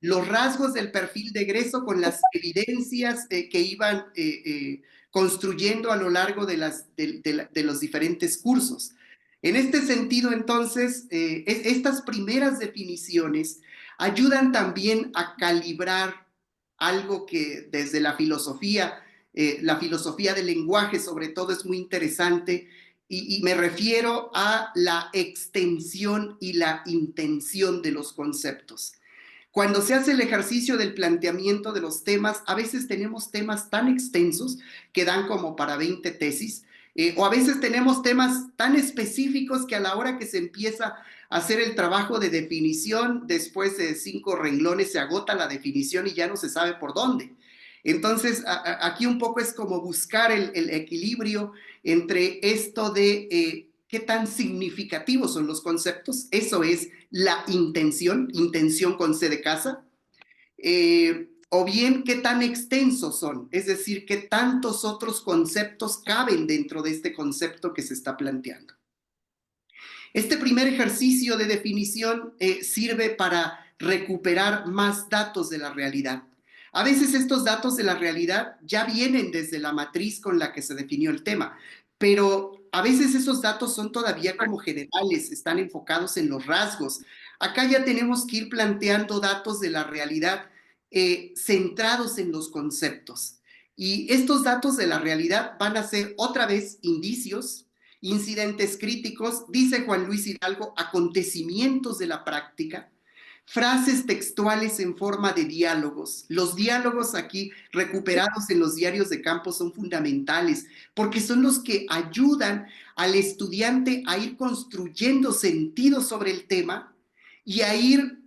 los rasgos del perfil de egreso con las evidencias que iban construyendo a lo largo de los diferentes cursos. En este sentido, entonces, estas primeras definiciones ayudan también a calibrar algo que desde la filosofía del lenguaje sobre todo es muy interesante, y me refiero a la extensión y la intención de los conceptos. Cuando se hace el ejercicio del planteamiento de los temas, a veces tenemos temas tan extensos que dan como para 20 tesis, o a veces tenemos temas tan específicos que a la hora que se empieza a hacer el trabajo de definición, después de 5 renglones se agota la definición y ya no se sabe por dónde. Entonces, aquí un poco es como buscar el equilibrio entre esto de qué tan significativos son los conceptos, eso es la intención con C de casa, o bien qué tan extensos son, es decir, qué tantos otros conceptos caben dentro de este concepto que se está planteando. Este primer ejercicio de definición sirve para recuperar más datos de la realidad. A veces estos datos de la realidad ya vienen desde la matriz con la que se definió el tema, pero a veces esos datos son todavía como generales, están enfocados en los rasgos. Acá ya tenemos que ir planteando datos de la realidad centrados en los conceptos. Y estos datos de la realidad van a ser otra vez indicios, incidentes críticos, dice Juan Luis Hidalgo, acontecimientos de la práctica, frases textuales en forma de diálogos. Los diálogos aquí recuperados en los diarios de campo son fundamentales porque son los que ayudan al estudiante a ir construyendo sentido sobre el tema y a ir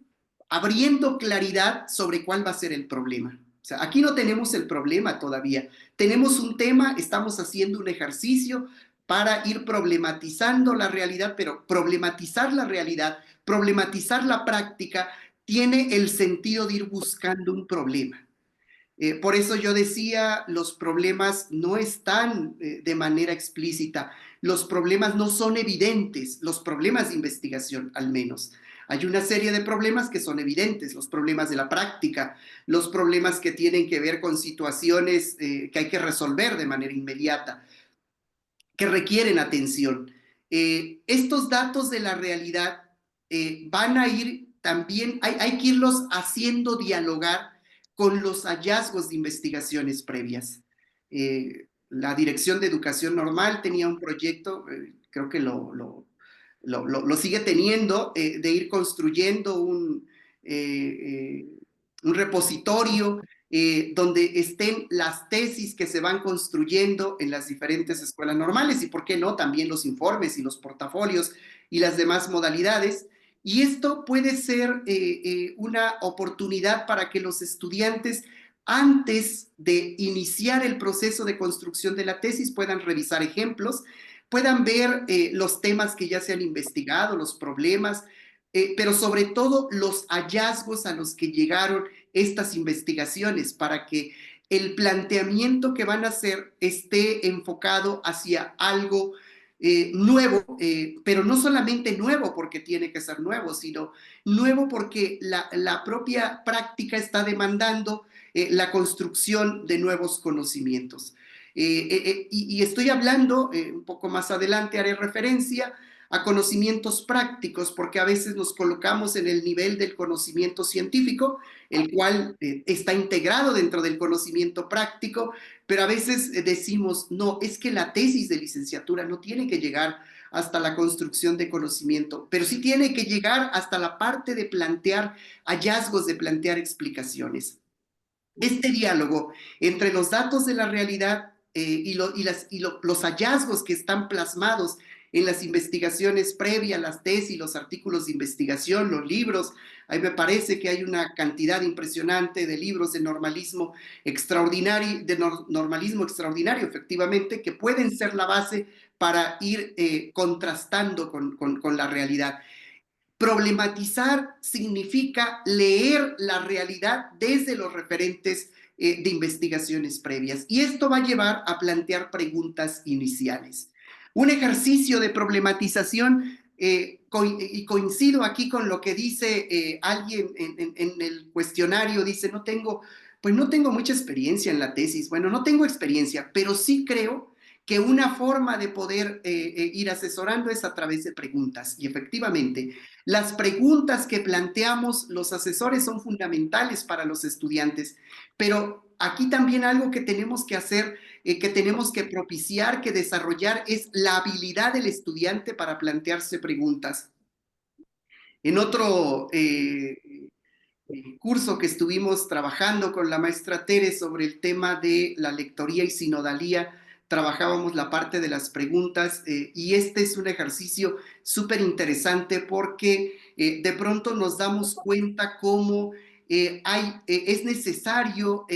abriendo claridad sobre cuál va a ser el problema. O sea, aquí no tenemos el problema todavía. Tenemos un tema, estamos haciendo un ejercicio, para ir problematizando la realidad, pero problematizar la realidad, problematizar la práctica, tiene el sentido de ir buscando un problema. Por eso yo decía, los problemas no están de manera explícita, los problemas no son evidentes, los problemas de investigación al menos. Hay una serie de problemas que son evidentes, los problemas de la práctica, los problemas que tienen que ver con situaciones que hay que resolver de manera inmediata, que requieren atención. Estos datos de la realidad van a ir también, hay que irlos haciendo dialogar con los hallazgos de investigaciones previas. La Dirección de Educación Normal tenía un proyecto, creo que lo sigue teniendo, de ir construyendo un repositorio donde estén las tesis que se van construyendo en las diferentes escuelas normales y, ¿por qué no?, también los informes y los portafolios y las demás modalidades. Y esto puede ser una oportunidad para que los estudiantes, antes de iniciar el proceso de construcción de la tesis, puedan revisar ejemplos, puedan ver los temas que ya se han investigado, los problemas, pero sobre todo los hallazgos a los que llegaron estas investigaciones, para que el planteamiento que van a hacer esté enfocado hacia algo nuevo, pero no solamente nuevo porque tiene que ser nuevo, sino nuevo porque la propia práctica está demandando la construcción de nuevos conocimientos. Y estoy hablando, un poco más adelante haré referencia a conocimientos prácticos, porque a veces nos colocamos en el nivel del conocimiento científico, el cual está integrado dentro del conocimiento práctico, pero a veces decimos, no, es que la tesis de licenciatura no tiene que llegar hasta la construcción de conocimiento, pero sí tiene que llegar hasta la parte de plantear hallazgos, de plantear explicaciones. Este diálogo entre los datos de la realidad los hallazgos que están plasmados en las investigaciones previas, las tesis, los artículos de investigación, los libros. Ahí me parece que hay una cantidad impresionante de libros de normalismo extraordinario, efectivamente, que pueden ser la base para ir contrastando con la realidad. Problematizar significa leer la realidad desde los referentes de investigaciones previas, y esto va a llevar a plantear preguntas iniciales. Un ejercicio de problematización, y coincido aquí con lo que dice alguien en el cuestionario, dice, no tengo mucha experiencia en la tesis. Bueno, no tengo experiencia, pero sí creo que una forma de poder ir asesorando es a través de preguntas. Y efectivamente, las preguntas que planteamos los asesores son fundamentales para los estudiantes, pero aquí también algo que tenemos que hacer, que tenemos que propiciar, que desarrollar, es la habilidad del estudiante para plantearse preguntas. En otro curso que estuvimos trabajando con la maestra Tere sobre el tema de la lectoría y sinodalía, trabajábamos la parte de las preguntas, y este es un ejercicio súper interesante porque de pronto nos damos cuenta cómo es necesario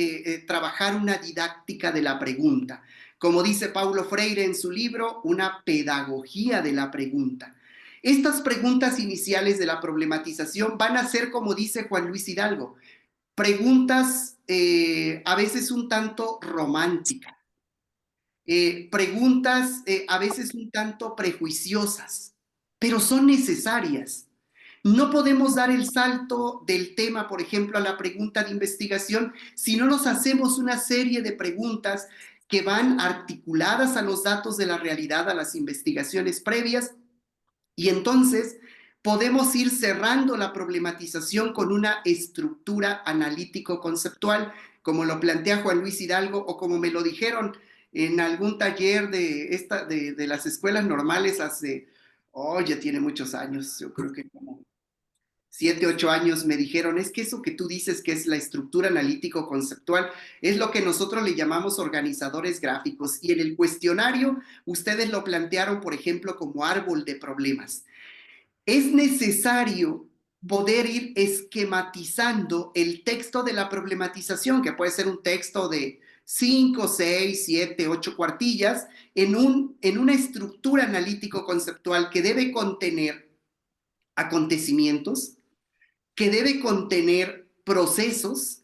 trabajar una didáctica de la pregunta. Como dice Paulo Freire en su libro, una pedagogía de la pregunta. Estas preguntas iniciales de la problematización van a ser, como dice Juan Luis Hidalgo, preguntas a veces un tanto románticas. Preguntas a veces un tanto prejuiciosas, pero son necesarias. No podemos dar el salto del tema, por ejemplo, a la pregunta de investigación, si no nos hacemos una serie de preguntas que van articuladas a los datos de la realidad, a las investigaciones previas, y entonces podemos ir cerrando la problematización con una estructura analítico-conceptual, como lo plantea Juan Luis Hidalgo, o como me lo dijeron en algún taller de las escuelas normales hace, ya tiene muchos años, yo creo que como 7, 8 años, me dijeron, es que eso que tú dices que es la estructura analítico-conceptual, es lo que nosotros le llamamos organizadores gráficos, y en el cuestionario ustedes lo plantearon, por ejemplo, como árbol de problemas. Es necesario poder ir esquematizando el texto de la problematización, que puede ser un texto de 5, 6, 7, 8 cuartillas en una estructura analítico-conceptual que debe contener acontecimientos, que debe contener procesos,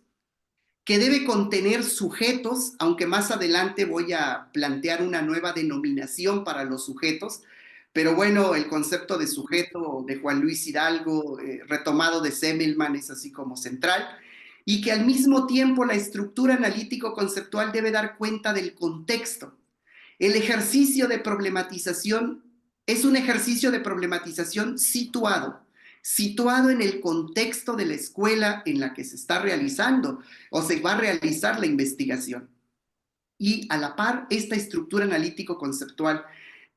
que debe contener sujetos, aunque más adelante voy a plantear una nueva denominación para los sujetos, pero bueno, el concepto de sujeto de Juan Luis Hidalgo, retomado de Semmelman, es así como central, y que al mismo tiempo la estructura analítico-conceptual debe dar cuenta del contexto. El ejercicio de problematización es un ejercicio de problematización situado en el contexto de la escuela en la que se está realizando o se va a realizar la investigación. Y a la par, esta estructura analítico-conceptual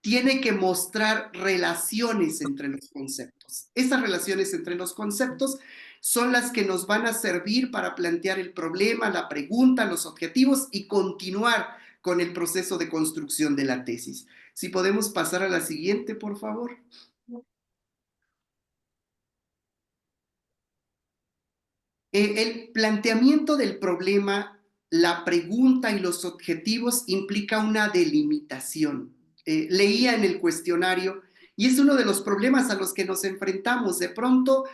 tiene que mostrar relaciones entre los conceptos. Esas relaciones entre los conceptos son las que nos van a servir para plantear el problema, la pregunta, los objetivos y continuar con el proceso de construcción de la tesis. Si podemos pasar a la siguiente, por favor. El planteamiento del problema, la pregunta y los objetivos implica una delimitación. Leía en el cuestionario, y es uno de los problemas a los que nos enfrentamos. De pronto,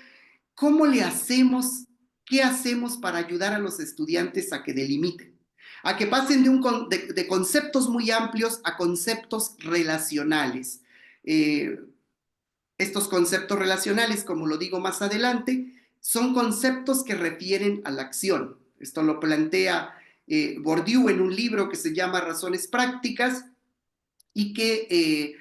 ¿cómo le hacemos? ¿Qué hacemos para ayudar a los estudiantes a que delimiten? A que pasen de conceptos muy amplios a conceptos relacionales. Estos conceptos relacionales, como lo digo más adelante, son conceptos que refieren a la acción. Esto lo plantea Bourdieu en un libro que se llama Razones Prácticas y que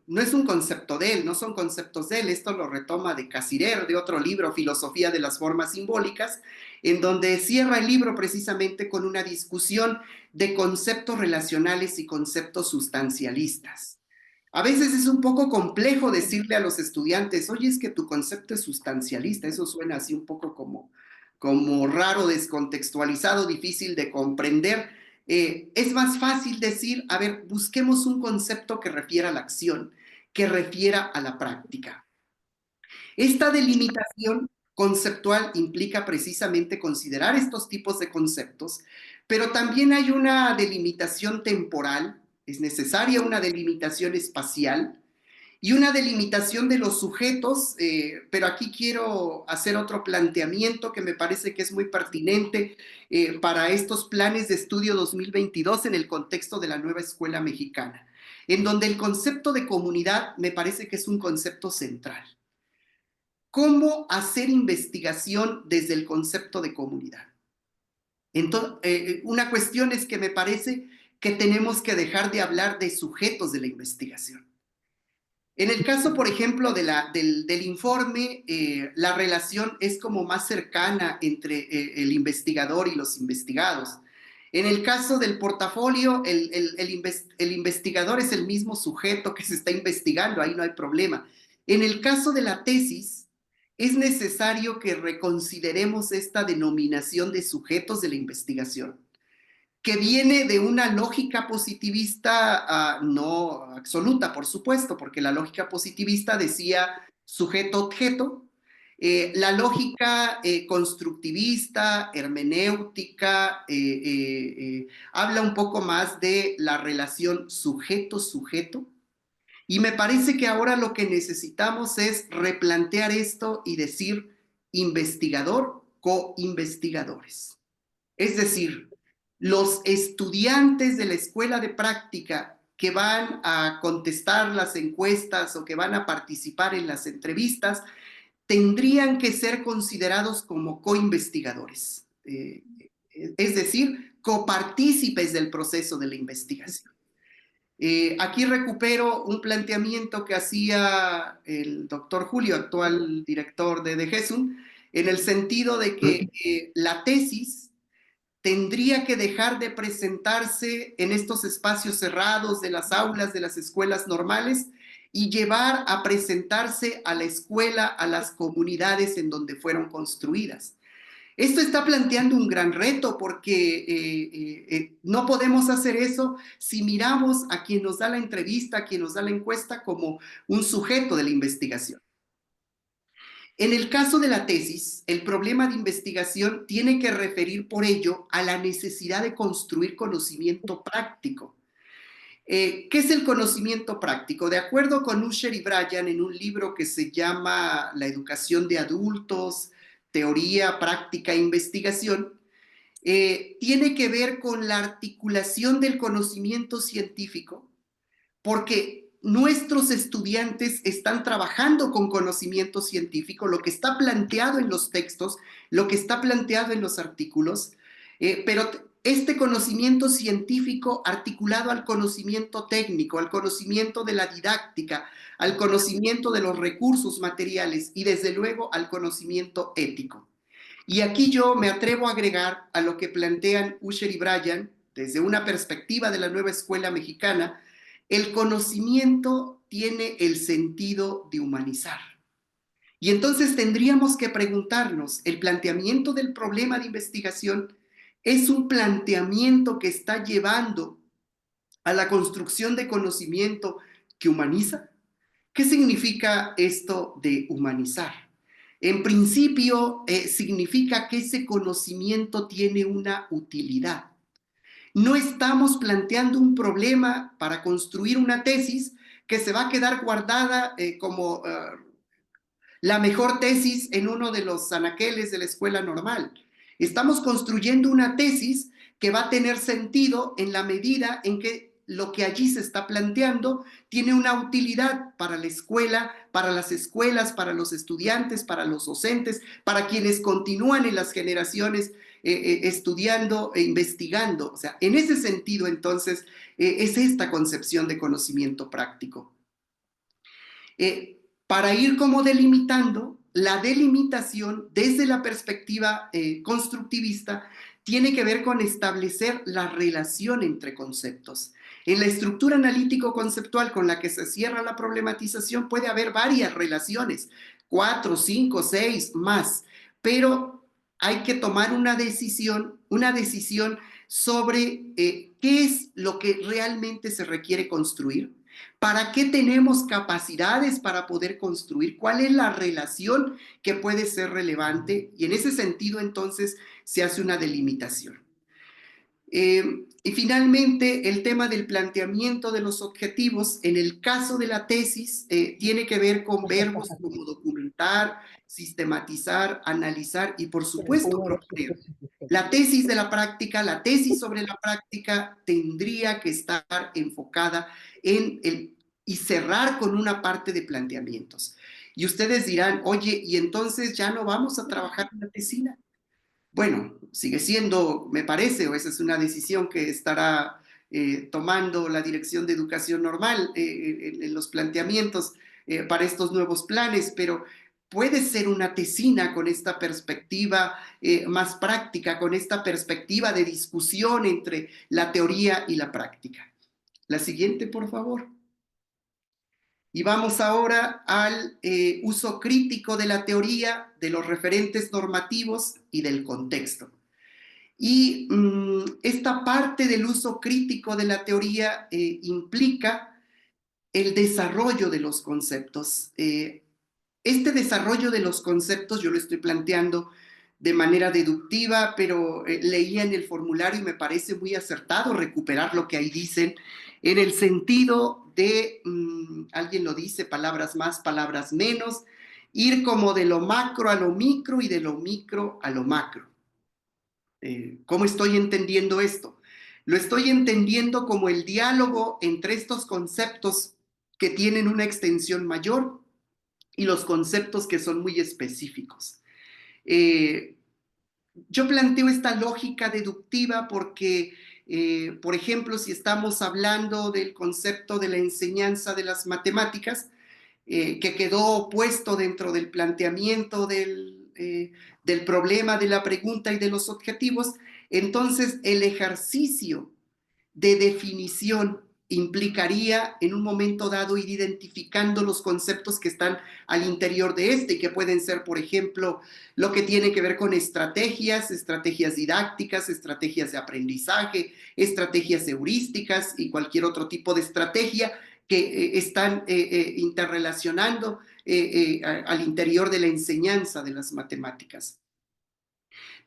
no es un concepto de él, no son conceptos de él. Esto lo retoma de Cassirer, de otro libro, Filosofía de las Formas Simbólicas, en donde cierra el libro precisamente con una discusión de conceptos relacionales y conceptos sustancialistas. A veces es un poco complejo decirle a los estudiantes, oye, es que tu concepto es sustancialista. Eso suena así un poco como raro, descontextualizado, difícil de comprender. Es más fácil decir, a ver, busquemos un concepto que refiera a la acción, que refiera a la práctica. Esta delimitación conceptual implica precisamente considerar estos tipos de conceptos, pero también hay una delimitación temporal, es necesaria una delimitación espacial y una delimitación de los sujetos, pero aquí quiero hacer otro planteamiento que me parece que es muy pertinente para estos planes de estudio 2022 en el contexto de la nueva escuela mexicana, en donde el concepto de comunidad me parece que es un concepto central. ¿Cómo hacer investigación desde el concepto de comunidad? Entonces, una cuestión es que me parece que tenemos que dejar de hablar de sujetos de la investigación. En el caso, por ejemplo, del informe, la relación es como más cercana entre el investigador y los investigados. En el caso del portafolio, el investigador es el mismo sujeto que se está investigando, ahí no hay problema. En el caso de la tesis, es necesario que reconsideremos esta denominación de sujetos de la investigación, que viene de una lógica positivista, no absoluta, por supuesto, porque la lógica positivista decía sujeto-objeto. La lógica constructivista, hermenéutica, habla un poco más de la relación sujeto-sujeto. Y me parece que ahora lo que necesitamos es replantear esto y decir investigador, co-investigadores. Es decir, los estudiantes de la escuela de práctica que van a contestar las encuestas o que van a participar en las entrevistas tendrían que ser considerados como co-investigadores, es decir, copartícipes del proceso de la investigación. Aquí recupero un planteamiento que hacía el doctor Julio, actual director de GESUN, en el sentido de que la tesis tendría que dejar de presentarse en estos espacios cerrados de las aulas de las escuelas normales y llevar a presentarse a la escuela, a las comunidades en donde fueron construidas. Esto está planteando un gran reto porque no podemos hacer eso si miramos a quien nos da la entrevista, a quien nos da la encuesta como un sujeto de la investigación. En el caso de la tesis, el problema de investigación tiene que referir por ello a la necesidad de construir conocimiento práctico. ¿Qué es el conocimiento práctico? De acuerdo con Usher y Bryan, en un libro que se llama La educación de adultos, teoría, práctica e investigación, tiene que ver con la articulación del conocimiento científico, porque nuestros estudiantes están trabajando con conocimiento científico, lo que está planteado en los textos, lo que está planteado en los artículos, pero este conocimiento científico articulado al conocimiento técnico, al conocimiento de la didáctica, al conocimiento de los recursos materiales y desde luego al conocimiento ético. Y aquí yo me atrevo a agregar a lo que plantean Usher y Bryan desde una perspectiva de la nueva escuela mexicana. El conocimiento tiene el sentido de humanizar. Y entonces tendríamos que preguntarnos, ¿el planteamiento del problema de investigación es un planteamiento que está llevando a la construcción de conocimiento que humaniza? ¿Qué significa esto de humanizar? En principio, significa que ese conocimiento tiene una utilidad. No estamos planteando un problema para construir una tesis que se va a quedar guardada como la mejor tesis en uno de los anaqueles de la escuela normal. Estamos construyendo una tesis que va a tener sentido en la medida en que lo que allí se está planteando tiene una utilidad para la escuela, para las escuelas, para los estudiantes, para los docentes, para quienes continúan en las generaciones estudiando e investigando. O sea, en ese sentido, entonces, es esta concepción de conocimiento práctico. Para ir como delimitando, la delimitación desde la perspectiva constructivista tiene que ver con establecer la relación entre conceptos. En la estructura analítico-conceptual con la que se cierra la problematización puede haber varias relaciones, 4, 5, 6, más, pero hay que tomar una decisión sobre qué es lo que realmente se requiere construir. ¿Para qué tenemos capacidades para poder construir? ¿Cuál es la relación que puede ser relevante? Y en ese sentido, entonces, se hace una delimitación. Y finalmente, el tema del planteamiento de los objetivos, en el caso de la tesis, tiene que ver con verbos como documentar, sistematizar, analizar y, por supuesto, proponer. La tesis de la práctica, la tesis sobre la práctica tendría que estar enfocada en y cerrar con una parte de planteamientos. Y ustedes dirán, oye, ¿y entonces ya no vamos a trabajar en la tesina? Bueno, sigue siendo, me parece, o esa es una decisión que estará tomando la Dirección de Educación Normal en los planteamientos para estos nuevos planes, pero puede ser una tesina con esta perspectiva más práctica, con esta perspectiva de discusión entre la teoría y la práctica. La siguiente, por favor. Y vamos ahora al uso crítico de la teoría, de los referentes normativos y del contexto. Y esta parte del uso crítico de la teoría implica el desarrollo de los conceptos. Este desarrollo de los conceptos yo lo estoy planteando de manera deductiva, pero leía en el formulario y me parece muy acertado recuperar lo que ahí dicen, en el sentido de, alguien lo dice, palabras más, palabras menos, ir como de lo macro a lo micro y de lo micro a lo macro. ¿Cómo estoy entendiendo esto? Lo estoy entendiendo como el diálogo entre estos conceptos que tienen una extensión mayor y los conceptos que son muy específicos. Yo planteo esta lógica deductiva porque, por ejemplo, si estamos hablando del concepto de la enseñanza de las matemáticas, que quedó puesto dentro del planteamiento del problema, de la pregunta y de los objetivos, entonces el ejercicio de definición implicaría en un momento dado ir identificando los conceptos que están al interior de este y que pueden ser, por ejemplo, lo que tiene que ver con estrategias didácticas, estrategias de aprendizaje, estrategias heurísticas y cualquier otro tipo de estrategia que están interrelacionando al interior de la enseñanza de las matemáticas.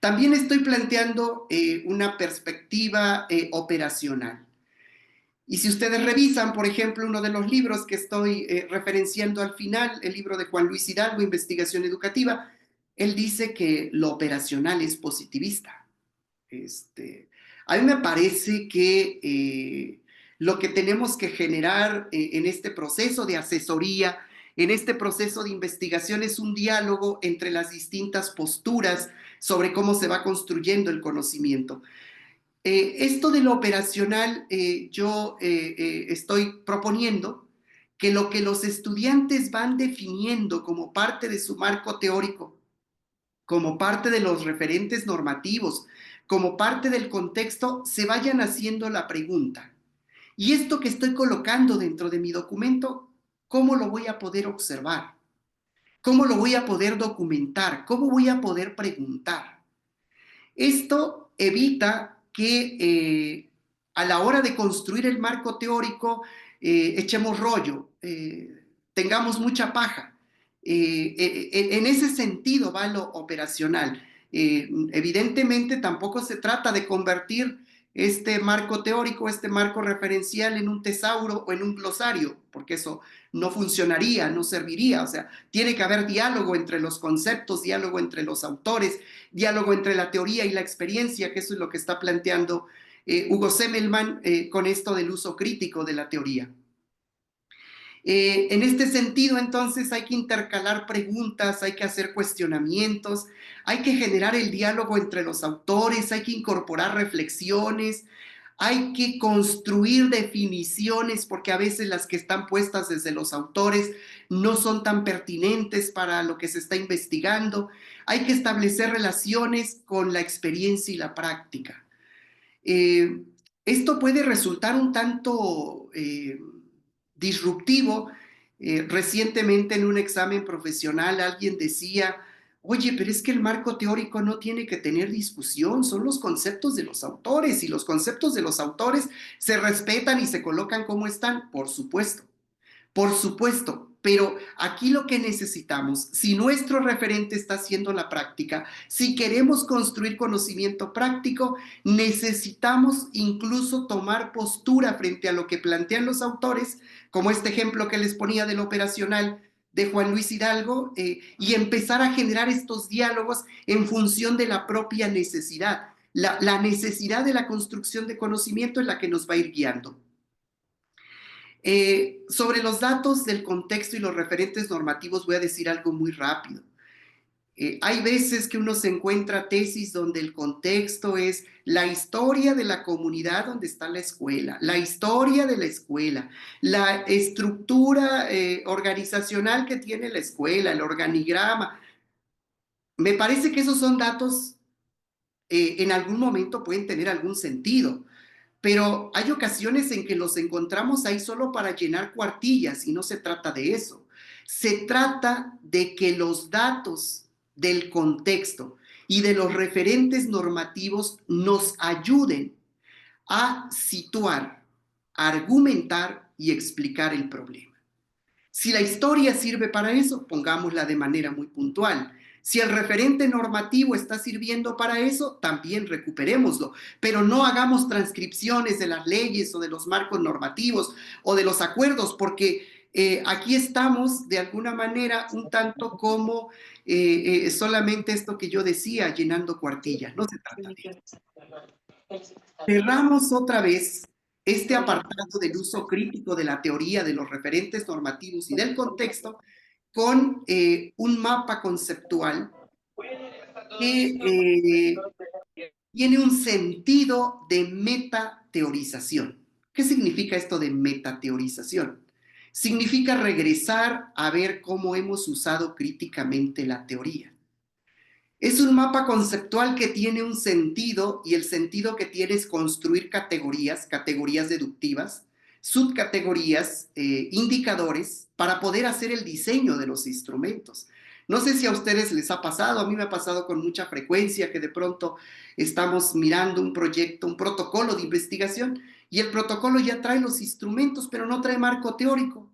También estoy planteando una perspectiva operacional. Y si ustedes revisan, por ejemplo, uno de los libros que estoy referenciando al final, el libro de Juan Luis Hidalgo, Investigación Educativa, él dice que lo operacional es positivista. A mí me parece que lo que tenemos que generar en este proceso de asesoría, en este proceso de investigación, es un diálogo entre las distintas posturas sobre cómo se va construyendo el conocimiento. Esto de lo operacional, yo estoy proponiendo que lo que los estudiantes van definiendo como parte de su marco teórico, como parte de los referentes normativos, como parte del contexto, se vayan haciendo la pregunta. Y esto que estoy colocando dentro de mi documento, ¿cómo lo voy a poder observar? ¿Cómo lo voy a poder documentar? ¿Cómo voy a poder preguntar? Esto evita que a la hora de construir el marco teórico echemos rollo, tengamos mucha paja. En ese sentido va lo operacional. Evidentemente tampoco se trata de convertir este marco teórico, este marco referencial en un tesauro o en un glosario, porque eso no funcionaría, no serviría. O sea, tiene que haber diálogo entre los conceptos, diálogo entre los autores, diálogo entre la teoría y la experiencia, que eso es lo que está planteando Hugo Semmelmann con esto del uso crítico de la teoría. En este sentido, entonces, hay que intercalar preguntas, hay que hacer cuestionamientos, hay que generar el diálogo entre los autores, hay que incorporar reflexiones, hay que construir definiciones, porque a veces las que están puestas desde los autores no son tan pertinentes para lo que se está investigando. Hay que establecer relaciones con la experiencia y la práctica. Esto puede resultar un tanto disruptivo. Recientemente en un examen profesional alguien decía, oye, pero es que el marco teórico no tiene que tener discusión, son los conceptos de los autores y los conceptos de los autores se respetan y se colocan como están, por supuesto. Por supuesto, pero aquí lo que necesitamos, si nuestro referente está haciendo la práctica, si queremos construir conocimiento práctico, necesitamos incluso tomar postura frente a lo que plantean los autores, como este ejemplo que les ponía del operacional de Juan Luis Hidalgo, y empezar a generar estos diálogos en función de la propia necesidad. La necesidad de la construcción de conocimiento es la que nos va a ir guiando. Sobre los datos del contexto y los referentes normativos voy a decir algo muy rápido. Hay veces que uno se encuentra tesis donde el contexto es la historia de la comunidad donde está la escuela, la historia de la escuela, la estructura organizacional que tiene la escuela, el organigrama. Me parece que esos son datos en algún momento pueden tener algún sentido. Pero hay ocasiones en que los encontramos ahí solo para llenar cuartillas y no se trata de eso. Se trata de que los datos del contexto y de los referentes normativos nos ayuden a situar, a argumentar y explicar el problema. Si la historia sirve para eso, pongámosla de manera muy puntual. Si el referente normativo está sirviendo para eso, también recuperémoslo, pero no hagamos transcripciones de las leyes o de los marcos normativos o de los acuerdos, porque aquí estamos de alguna manera un tanto como solamente esto que yo decía, llenando cuartillas. No se trata de eso. Cerramos otra vez este apartado del uso crítico de la teoría, de los referentes normativos y del contexto, con un mapa conceptual que tiene un sentido de metateorización. ¿Qué significa esto de metateorización? Significa regresar a ver cómo hemos usado críticamente la teoría. Es un mapa conceptual que tiene un sentido y el sentido que tiene es construir categorías, categorías deductivas, subcategorías, indicadores para poder hacer el diseño de los instrumentos. No sé si a ustedes les ha pasado, a mí me ha pasado con mucha frecuencia que de pronto estamos mirando un proyecto, un protocolo de investigación y el protocolo ya trae los instrumentos, pero no trae marco teórico.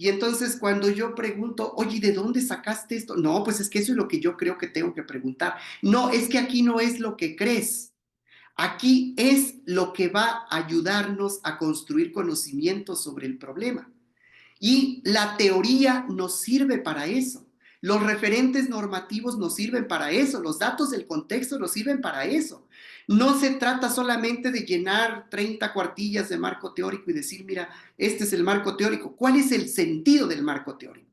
Y entonces cuando yo pregunto, oye, ¿de dónde sacaste esto? No, pues es que eso es lo que yo creo que tengo que preguntar. No, es que aquí no es lo que crees. Aquí es lo que va a ayudarnos a construir conocimiento sobre el problema. Y la teoría nos sirve para eso. Los referentes normativos nos sirven para eso. Los datos del contexto nos sirven para eso. No se trata solamente de llenar 30 cuartillas de marco teórico y decir, mira, este es el marco teórico. ¿Cuál es el sentido del marco teórico?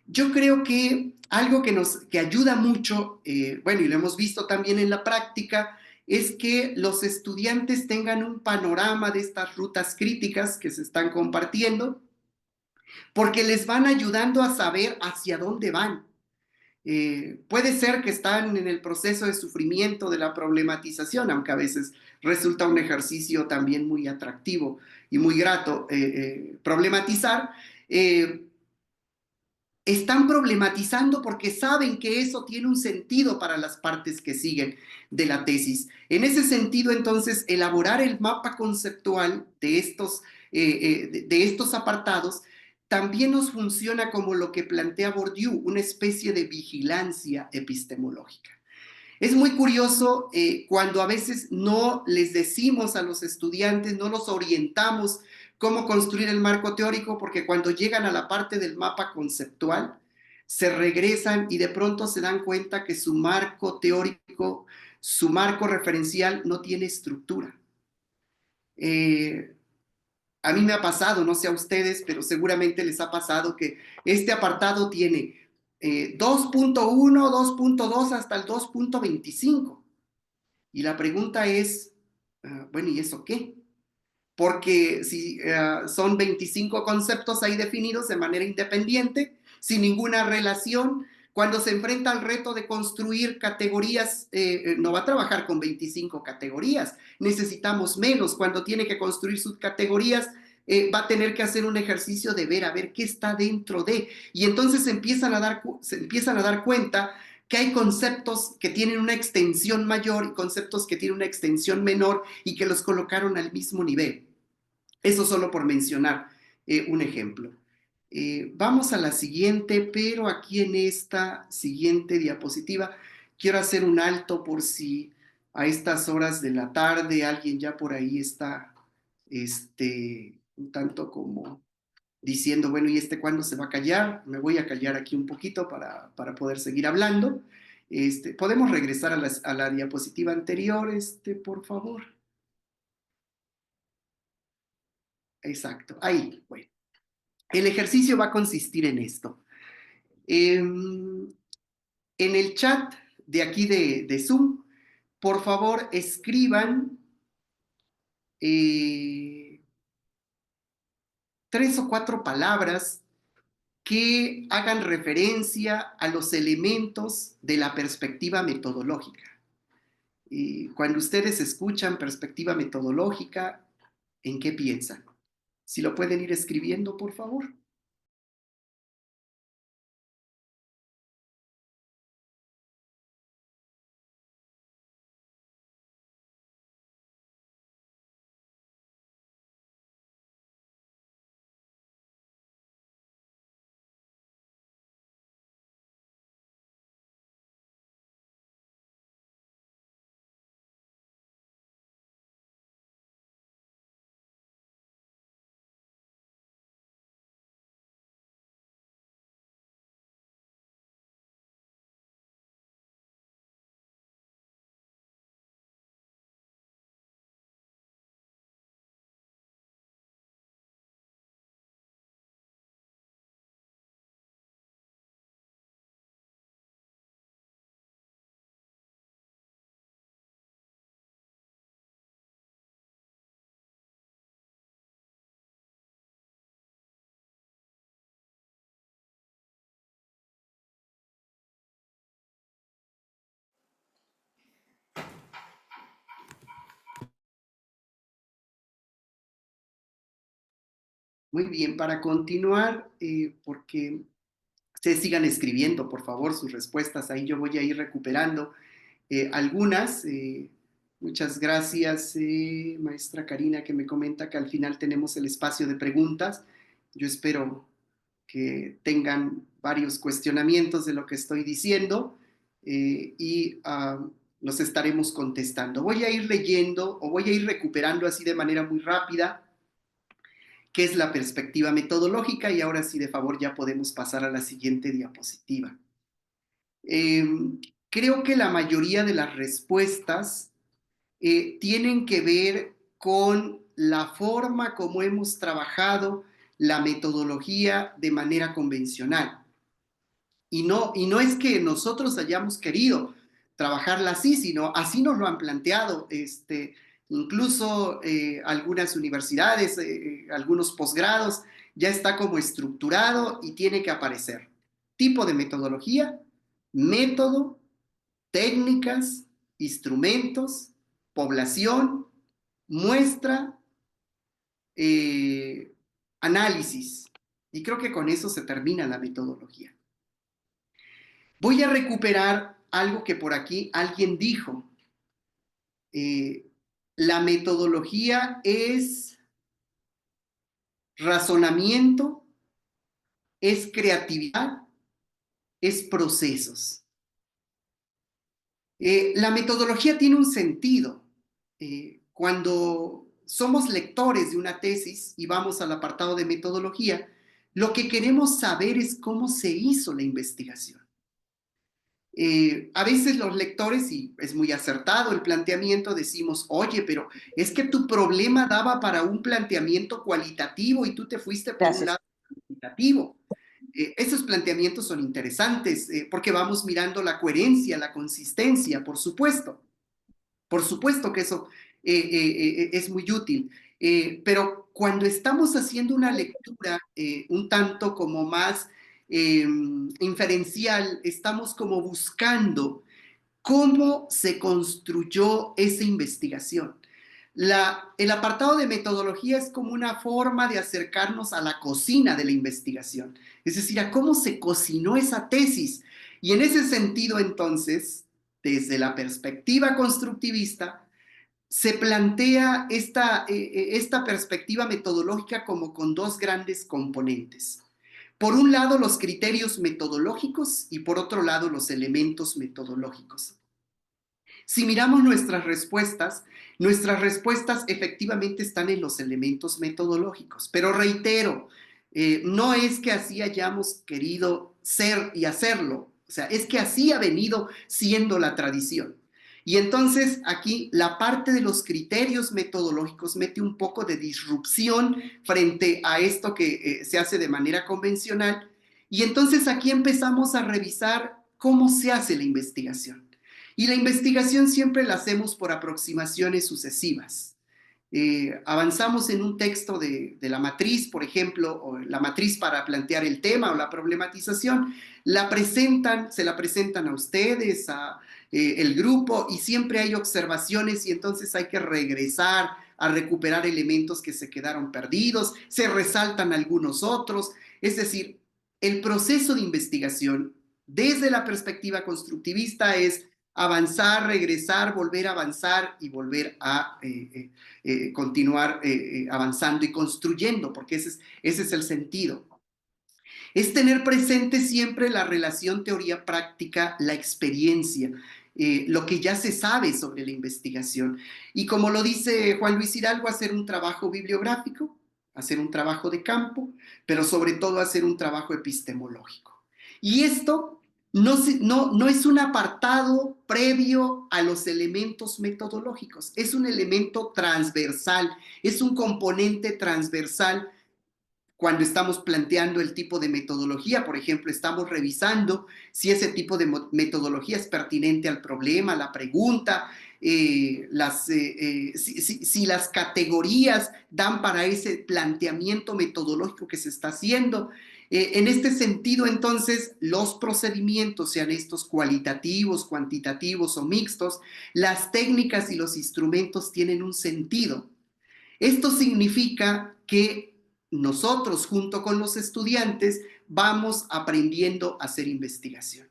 Yo creo que algo que ayuda mucho, bueno, y lo hemos visto también en la práctica, es que los estudiantes tengan un panorama de estas rutas críticas que se están compartiendo, porque les van ayudando a saber hacia dónde van. Puede ser que están en el proceso de sufrimiento de la problematización, aunque a veces resulta un ejercicio también muy atractivo y muy grato problematizar. Están problematizando porque saben que eso tiene un sentido para las partes que siguen de la tesis. En ese sentido, entonces, elaborar el mapa conceptual de estos apartados también nos funciona como lo que plantea Bourdieu, una especie de vigilancia epistemológica. Es muy curioso cuando a veces no les decimos a los estudiantes, no los orientamos cómo construir el marco teórico, porque cuando llegan a la parte del mapa conceptual, se regresan y de pronto se dan cuenta que su marco teórico, su marco referencial no tiene estructura. A mí me ha pasado, no sé a ustedes, pero seguramente les ha pasado que este apartado tiene 2.1, 2.2 hasta el 2.25. Y la pregunta es, bueno, ¿y eso qué? Porque si son 25 conceptos ahí definidos de manera independiente, sin ninguna relación, cuando se enfrenta al reto de construir categorías, no va a trabajar con 25 categorías, necesitamos menos. Cuando tiene que construir subcategorías, va a tener que hacer un ejercicio de ver, a ver qué está dentro de, y entonces se empiezan a dar cuenta que hay conceptos que tienen una extensión mayor y conceptos que tienen una extensión menor y que los colocaron al mismo nivel. Eso solo por mencionar un ejemplo. Vamos a la siguiente, pero aquí en esta siguiente diapositiva quiero hacer un alto por si a estas horas de la tarde alguien ya por ahí está un tanto como diciendo, bueno, ¿y cuándo se va a callar? Me voy a callar aquí un poquito para poder seguir hablando. ¿Podemos regresar a la diapositiva anterior, por favor? Exacto, ahí, bueno. El ejercicio va a consistir en esto. En el chat de aquí de Zoom, por favor, escriban 3 o 4 palabras que hagan referencia a los elementos de la perspectiva metodológica. Cuando ustedes escuchan perspectiva metodológica, ¿en qué piensan? Si lo pueden ir escribiendo, por favor. Muy bien, para continuar, porque ustedes sigan escribiendo, por favor, sus respuestas. Ahí yo voy a ir recuperando algunas. Muchas gracias, maestra Karina, que me comenta que al final tenemos el espacio de preguntas. Yo espero que tengan varios cuestionamientos de lo que estoy diciendo y los estaremos contestando. Voy a ir leyendo o voy a ir recuperando así de manera muy rápida qué es la perspectiva metodológica y ahora sí, de favor, ya podemos pasar a la siguiente diapositiva. Creo que la mayoría de las respuestas tienen que ver con la forma como hemos trabajado la metodología de manera convencional. Y no es que nosotros hayamos querido trabajarla así, sino así nos lo han planteado. Incluso algunas universidades, algunos posgrados, ya está como estructurado y tiene que aparecer tipo de metodología, método, técnicas, instrumentos, población, muestra, análisis. Y creo que con eso se termina la metodología. Voy a recuperar algo que por aquí alguien dijo. La metodología es razonamiento, es creatividad, es procesos. La metodología tiene un sentido. Cuando somos lectores de una tesis y vamos al apartado de metodología, lo que queremos saber es cómo se hizo la investigación. A veces los lectores, y es muy acertado el planteamiento, decimos, oye, pero es que tu problema daba para un planteamiento cualitativo y tú te fuiste por un lado cualitativo. Esos planteamientos son interesantes porque vamos mirando la coherencia, la consistencia, por supuesto. Por supuesto que eso es muy útil. Pero cuando estamos haciendo una lectura un tanto como más inferencial, estamos como buscando cómo se construyó esa investigación. El apartado de metodología es como una forma de acercarnos a la cocina de la investigación, es decir, a cómo se cocinó esa tesis. Y en ese sentido, entonces, desde la perspectiva constructivista, se plantea esta perspectiva metodológica como con dos grandes componentes. Por un lado, los criterios metodológicos y por otro lado, los elementos metodológicos. Si miramos nuestras respuestas efectivamente están en los elementos metodológicos. Pero reitero, no es que así hayamos querido ser y hacerlo, o sea, es que así ha venido siendo la tradición. Y entonces aquí la parte de los criterios metodológicos mete un poco de disrupción frente a esto que se hace de manera convencional. Y entonces aquí empezamos a revisar cómo se hace la investigación. Y la investigación siempre la hacemos por aproximaciones sucesivas. Avanzamos en un texto de la matriz, por ejemplo, o la matriz para plantear el tema o la problematización, se la presentan a ustedes, el grupo, y siempre hay observaciones y entonces hay que regresar a recuperar elementos que se quedaron perdidos, se resaltan algunos otros. Es decir, el proceso de investigación desde la perspectiva constructivista es avanzar, regresar, volver a avanzar y volver a continuar avanzando y construyendo, porque ese es el sentido. Es tener presente siempre la relación teoría-práctica, la experiencia, lo que ya se sabe sobre la investigación. Y como lo dice Juan Luis Hidalgo, hacer un trabajo bibliográfico, hacer un trabajo de campo, pero sobre todo hacer un trabajo epistemológico. Y esto no es un apartado previo a los elementos metodológicos, es un elemento transversal, es un componente transversal cuando estamos planteando el tipo de metodología. Por ejemplo, estamos revisando si ese tipo de metodología es pertinente al problema, a la pregunta, si las categorías dan para ese planteamiento metodológico que se está haciendo. En este sentido, entonces, los procedimientos, sean estos cualitativos, cuantitativos o mixtos, las técnicas y los instrumentos tienen un sentido. Esto significa que nosotros, junto con los estudiantes, vamos aprendiendo a hacer investigación.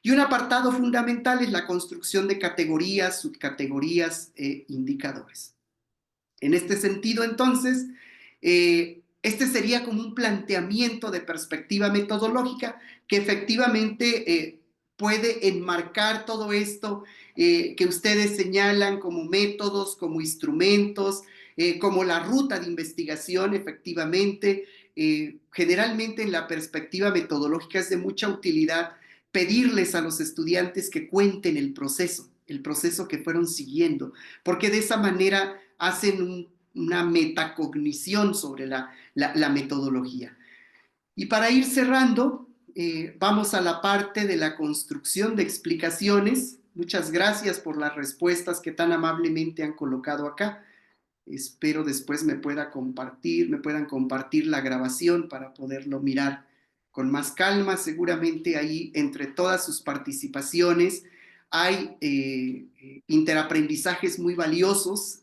Y un apartado fundamental es la construcción de categorías, subcategorías e indicadores. En este sentido, entonces, este sería como un planteamiento de perspectiva metodológica que efectivamente puede enmarcar todo esto que ustedes señalan como métodos, como instrumentos, como la ruta de investigación, efectivamente. Generalmente en la perspectiva metodológica es de mucha utilidad pedirles a los estudiantes que cuenten el proceso que fueron siguiendo, porque de esa manera hacen una metacognición sobre la metodología. Y para ir cerrando, vamos a la parte de la construcción de explicaciones. Muchas gracias por las respuestas que tan amablemente han colocado acá. Espero después me puedan compartir la grabación para poderlo mirar con más calma. Seguramente ahí, entre todas sus participaciones, hay interaprendizajes muy valiosos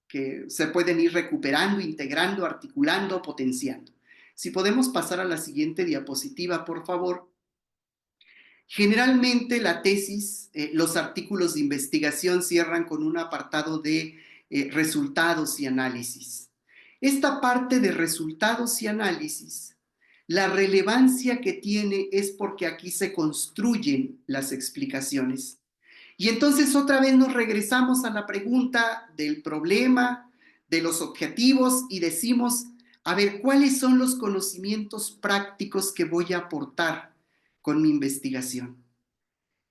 que se pueden ir recuperando, integrando, articulando, potenciando. Si podemos pasar a la siguiente diapositiva, por favor. Generalmente la tesis, los artículos de investigación cierran con un apartado de resultados y análisis. Esta parte de resultados y análisis, la relevancia que tiene es porque aquí se construyen las explicaciones. Y entonces otra vez nos regresamos a la pregunta del problema, de los objetivos y decimos, a ver, ¿cuáles son los conocimientos prácticos que voy a aportar con mi investigación?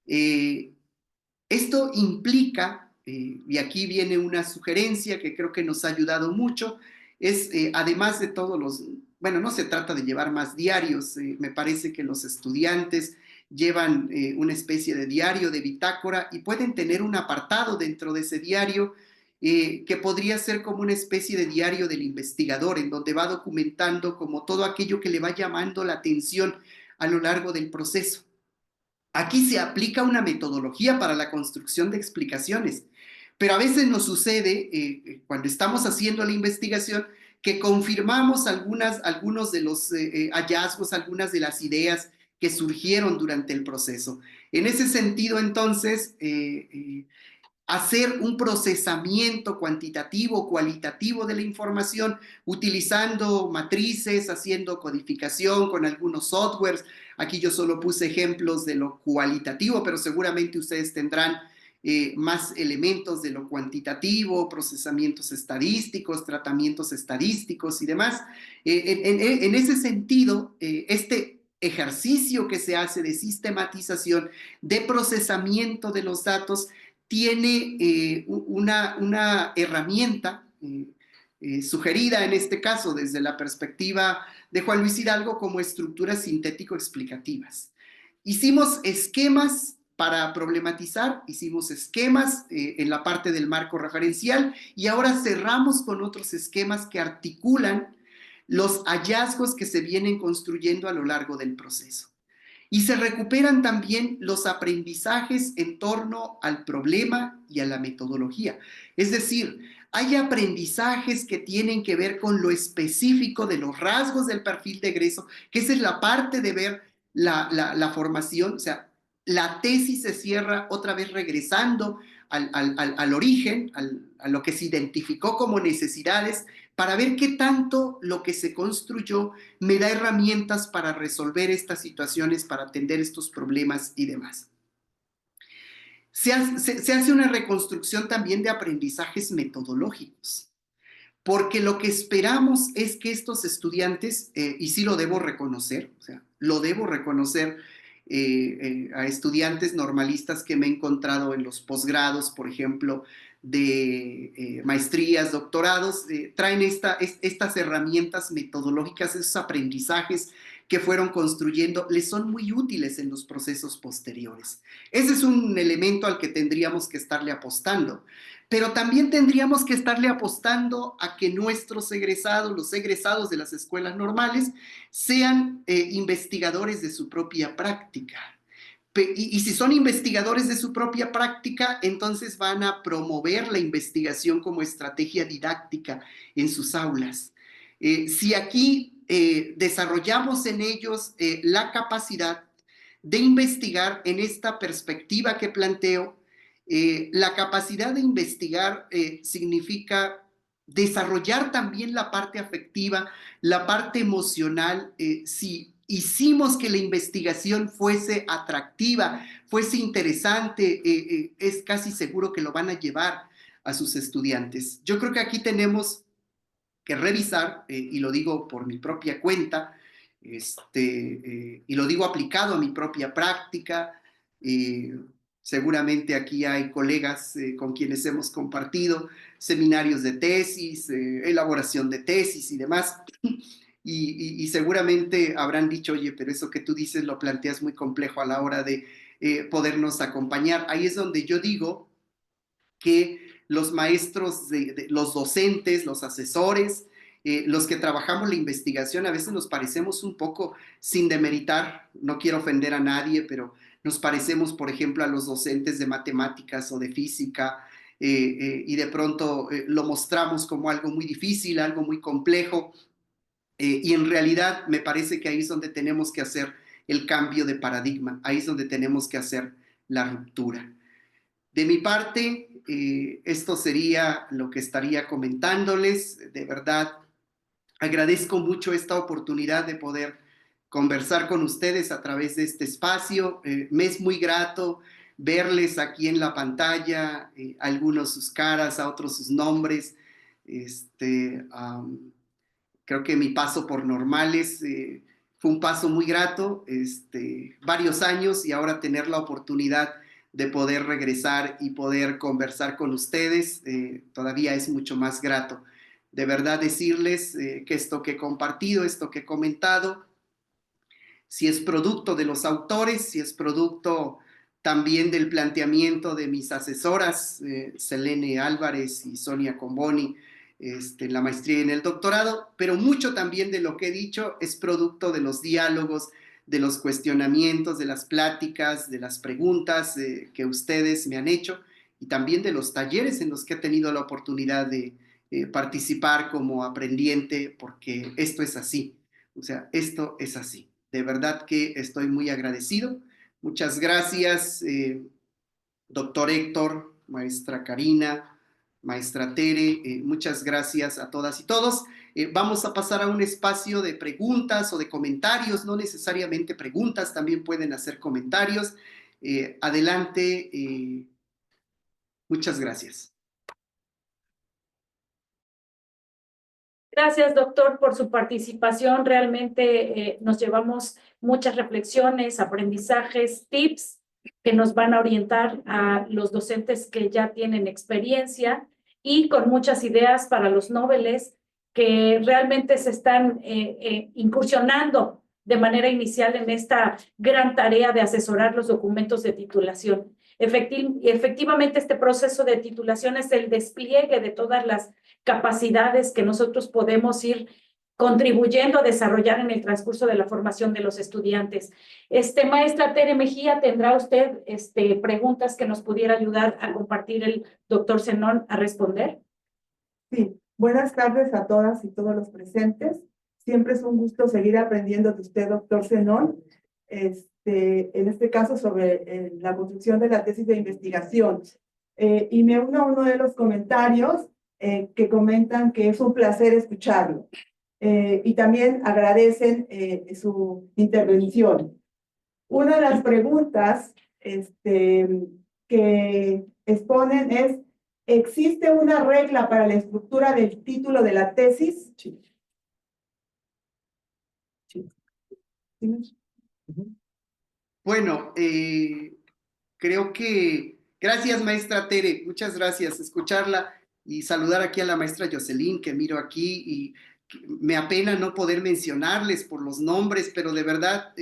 Esto implica, y aquí viene una sugerencia que creo que nos ha ayudado mucho, es además de todos los, bueno, no se trata de llevar más diarios, me parece que los estudiantes llevan una especie de diario, de bitácora, y pueden tener un apartado dentro de ese diario que podría ser como una especie de diario del investigador, en donde va documentando como todo aquello que le va llamando la atención a lo largo del proceso. Aquí se aplica una metodología para la construcción de explicaciones, pero a veces nos sucede, cuando estamos haciendo la investigación, que confirmamos algunos de los hallazgos, algunas de las ideas que surgieron durante el proceso. En ese sentido, entonces, hacer un procesamiento cuantitativo, cualitativo de la información, utilizando matrices, haciendo codificación con algunos softwares. Aquí yo solo puse ejemplos de lo cualitativo, pero seguramente ustedes tendrán más elementos de lo cuantitativo, procesamientos estadísticos, tratamientos estadísticos y demás. En ese sentido, este ejercicio que se hace de sistematización, de procesamiento de los datos, tiene una herramienta sugerida en este caso desde la perspectiva de Juan Luis Hidalgo como estructuras sintético-explicativas. Hicimos esquemas para problematizar, hicimos esquemas en la parte del marco referencial y ahora cerramos con otros esquemas que articulan los hallazgos que se vienen construyendo a lo largo del proceso. Y se recuperan también los aprendizajes en torno al problema y a la metodología. Es decir, hay aprendizajes que tienen que ver con lo específico de los rasgos del perfil de egreso, que esa es la parte de ver la formación. O sea, la tesis se cierra otra vez regresando al origen, a lo que se identificó como necesidades, para ver qué tanto lo que se construyó me da herramientas para resolver estas situaciones, para atender estos problemas y demás. Se hace una reconstrucción también de aprendizajes metodológicos, porque lo que esperamos es que estos estudiantes, y sí lo debo reconocer, o sea, lo debo reconocer a estudiantes normalistas que me he encontrado en los posgrados, por ejemplo, de maestrías, doctorados, traen estas herramientas metodológicas, esos aprendizajes que fueron construyendo, les son muy útiles en los procesos posteriores. Ese es un elemento al que tendríamos que estarle apostando, pero también tendríamos que estarle apostando a que nuestros egresados, los egresados de las escuelas normales, sean investigadores de su propia práctica. Y si son investigadores de su propia práctica, entonces van a promover la investigación como estrategia didáctica en sus aulas. Si aquí desarrollamos en ellos la capacidad de investigar en esta perspectiva que planteo, la capacidad de investigar significa desarrollar también la parte afectiva, la parte emocional, si hicimos que la investigación fuese atractiva, fuese interesante, es casi seguro que lo van a llevar a sus estudiantes. Yo creo que aquí tenemos que revisar, y lo digo por mi propia cuenta, y lo digo aplicado a mi propia práctica. Seguramente aquí hay colegas con quienes hemos compartido seminarios de tesis, elaboración de tesis y demás, y seguramente habrán dicho, oye, pero eso que tú dices lo planteas muy complejo a la hora de podernos acompañar. Ahí es donde yo digo que los maestros, los docentes, los asesores, los que trabajamos la investigación, a veces nos parecemos un poco, sin demeritar, no quiero ofender a nadie, pero nos parecemos, por ejemplo, a los docentes de matemáticas o de física, y de pronto lo mostramos como algo muy difícil, algo muy complejo, y en realidad me parece que ahí es donde tenemos que hacer el cambio de paradigma, ahí es donde tenemos que hacer la ruptura. De mi parte, esto sería lo que estaría comentándoles. De verdad, agradezco mucho esta oportunidad de poder conversar con ustedes a través de este espacio. Me es muy grato verles aquí en la pantalla, algunos sus caras, a otros sus nombres. Creo que mi paso por Normales fue un paso muy grato, varios años, y ahora tener la oportunidad de poder regresar y poder conversar con ustedes, todavía es mucho más grato. De verdad decirles que esto que he compartido, esto que he comentado, si es producto de los autores, si es producto también del planteamiento de mis asesoras, Selene Álvarez y Sonia Comboni, en la maestría y en el doctorado, pero mucho también de lo que he dicho es producto de los diálogos, de los cuestionamientos, de las pláticas, de las preguntas que ustedes me han hecho, y también de los talleres en los que he tenido la oportunidad de participar como aprendiente, porque esto es así, o sea, esto es así. De verdad que estoy muy agradecido. Muchas gracias, doctor Héctor, maestra Karina, maestra Tere, muchas gracias a todas y todos. Vamos a pasar a un espacio de preguntas o de comentarios, no necesariamente preguntas, también pueden hacer comentarios. Adelante, muchas gracias. Gracias, doctor, por su participación. Realmente nos llevamos muchas reflexiones, aprendizajes, tips que nos van a orientar a los docentes que ya tienen experiencia, y con muchas ideas para los noveles que realmente se están incursionando de manera inicial en esta gran tarea de asesorar los documentos de titulación. Efectivamente, este proceso de titulación es el despliegue de todas las capacidades que nosotros podemos ir contribuyendo a desarrollar en el transcurso de la formación de los estudiantes. Maestra Tere Mejía, ¿tendrá usted preguntas que nos pudiera ayudar a compartir el doctor Zenón a responder? Sí, buenas tardes a todas y todos los presentes. Siempre es un gusto seguir aprendiendo de usted, doctor Zenón. En este caso sobre la construcción de la tesis de investigación. Y me uno a uno de los comentarios que comentan que es un placer escucharlo. Y también agradecen su intervención. Una de las preguntas que exponen es: ¿existe una regla para la estructura del título de la tesis? Sí. Sí. Bueno, creo que, gracias maestra Tere, muchas gracias, escucharla y saludar aquí a la maestra Jocelyn, que miro aquí, y me apena no poder mencionarles por los nombres, pero de verdad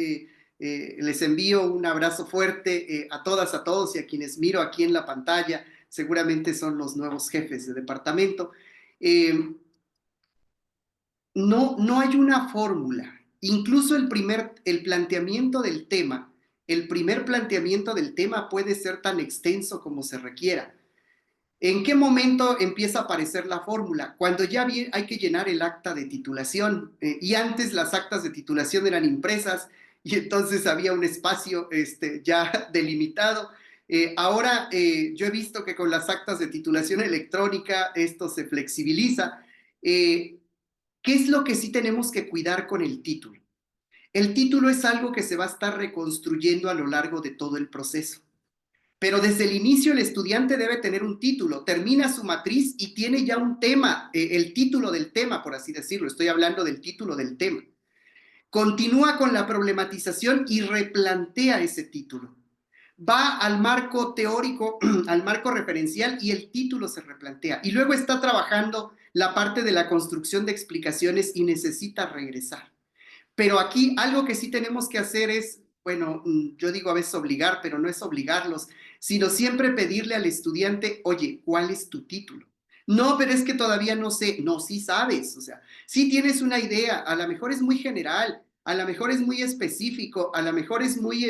les envío un abrazo fuerte a todas, a todos, y a quienes miro aquí en la pantalla, seguramente son los nuevos jefes de departamento. No hay una fórmula. Incluso el planteamiento del tema, el primer planteamiento del tema puede ser tan extenso como se requiera. ¿En qué momento empieza a aparecer la fórmula? Cuando ya hay que llenar el acta de titulación, y antes las actas de titulación eran impresas y entonces había un espacio ya delimitado. Ahora yo he visto que con las actas de titulación electrónica esto se flexibiliza. ¿Qué es lo que sí tenemos que cuidar con el título? El título es algo que se va a estar reconstruyendo a lo largo de todo el proceso. Pero desde el inicio el estudiante debe tener un título, termina su matriz y tiene ya un tema, el título del tema, por así decirlo. Estoy hablando del título del tema. Continúa con la problematización y replantea ese título. Va al marco teórico, al marco referencial y el título se replantea. Y luego está trabajando la parte de la construcción de explicaciones y necesita regresar. Pero aquí algo que sí tenemos que hacer es, bueno, yo digo a veces obligar, pero no es obligarlos, sino siempre pedirle al estudiante, oye, ¿cuál es tu título? No, pero es que todavía no sé. No, sí sabes, o sea, sí tienes una idea, a lo mejor es muy general, a lo mejor es muy específico, a lo mejor es muy,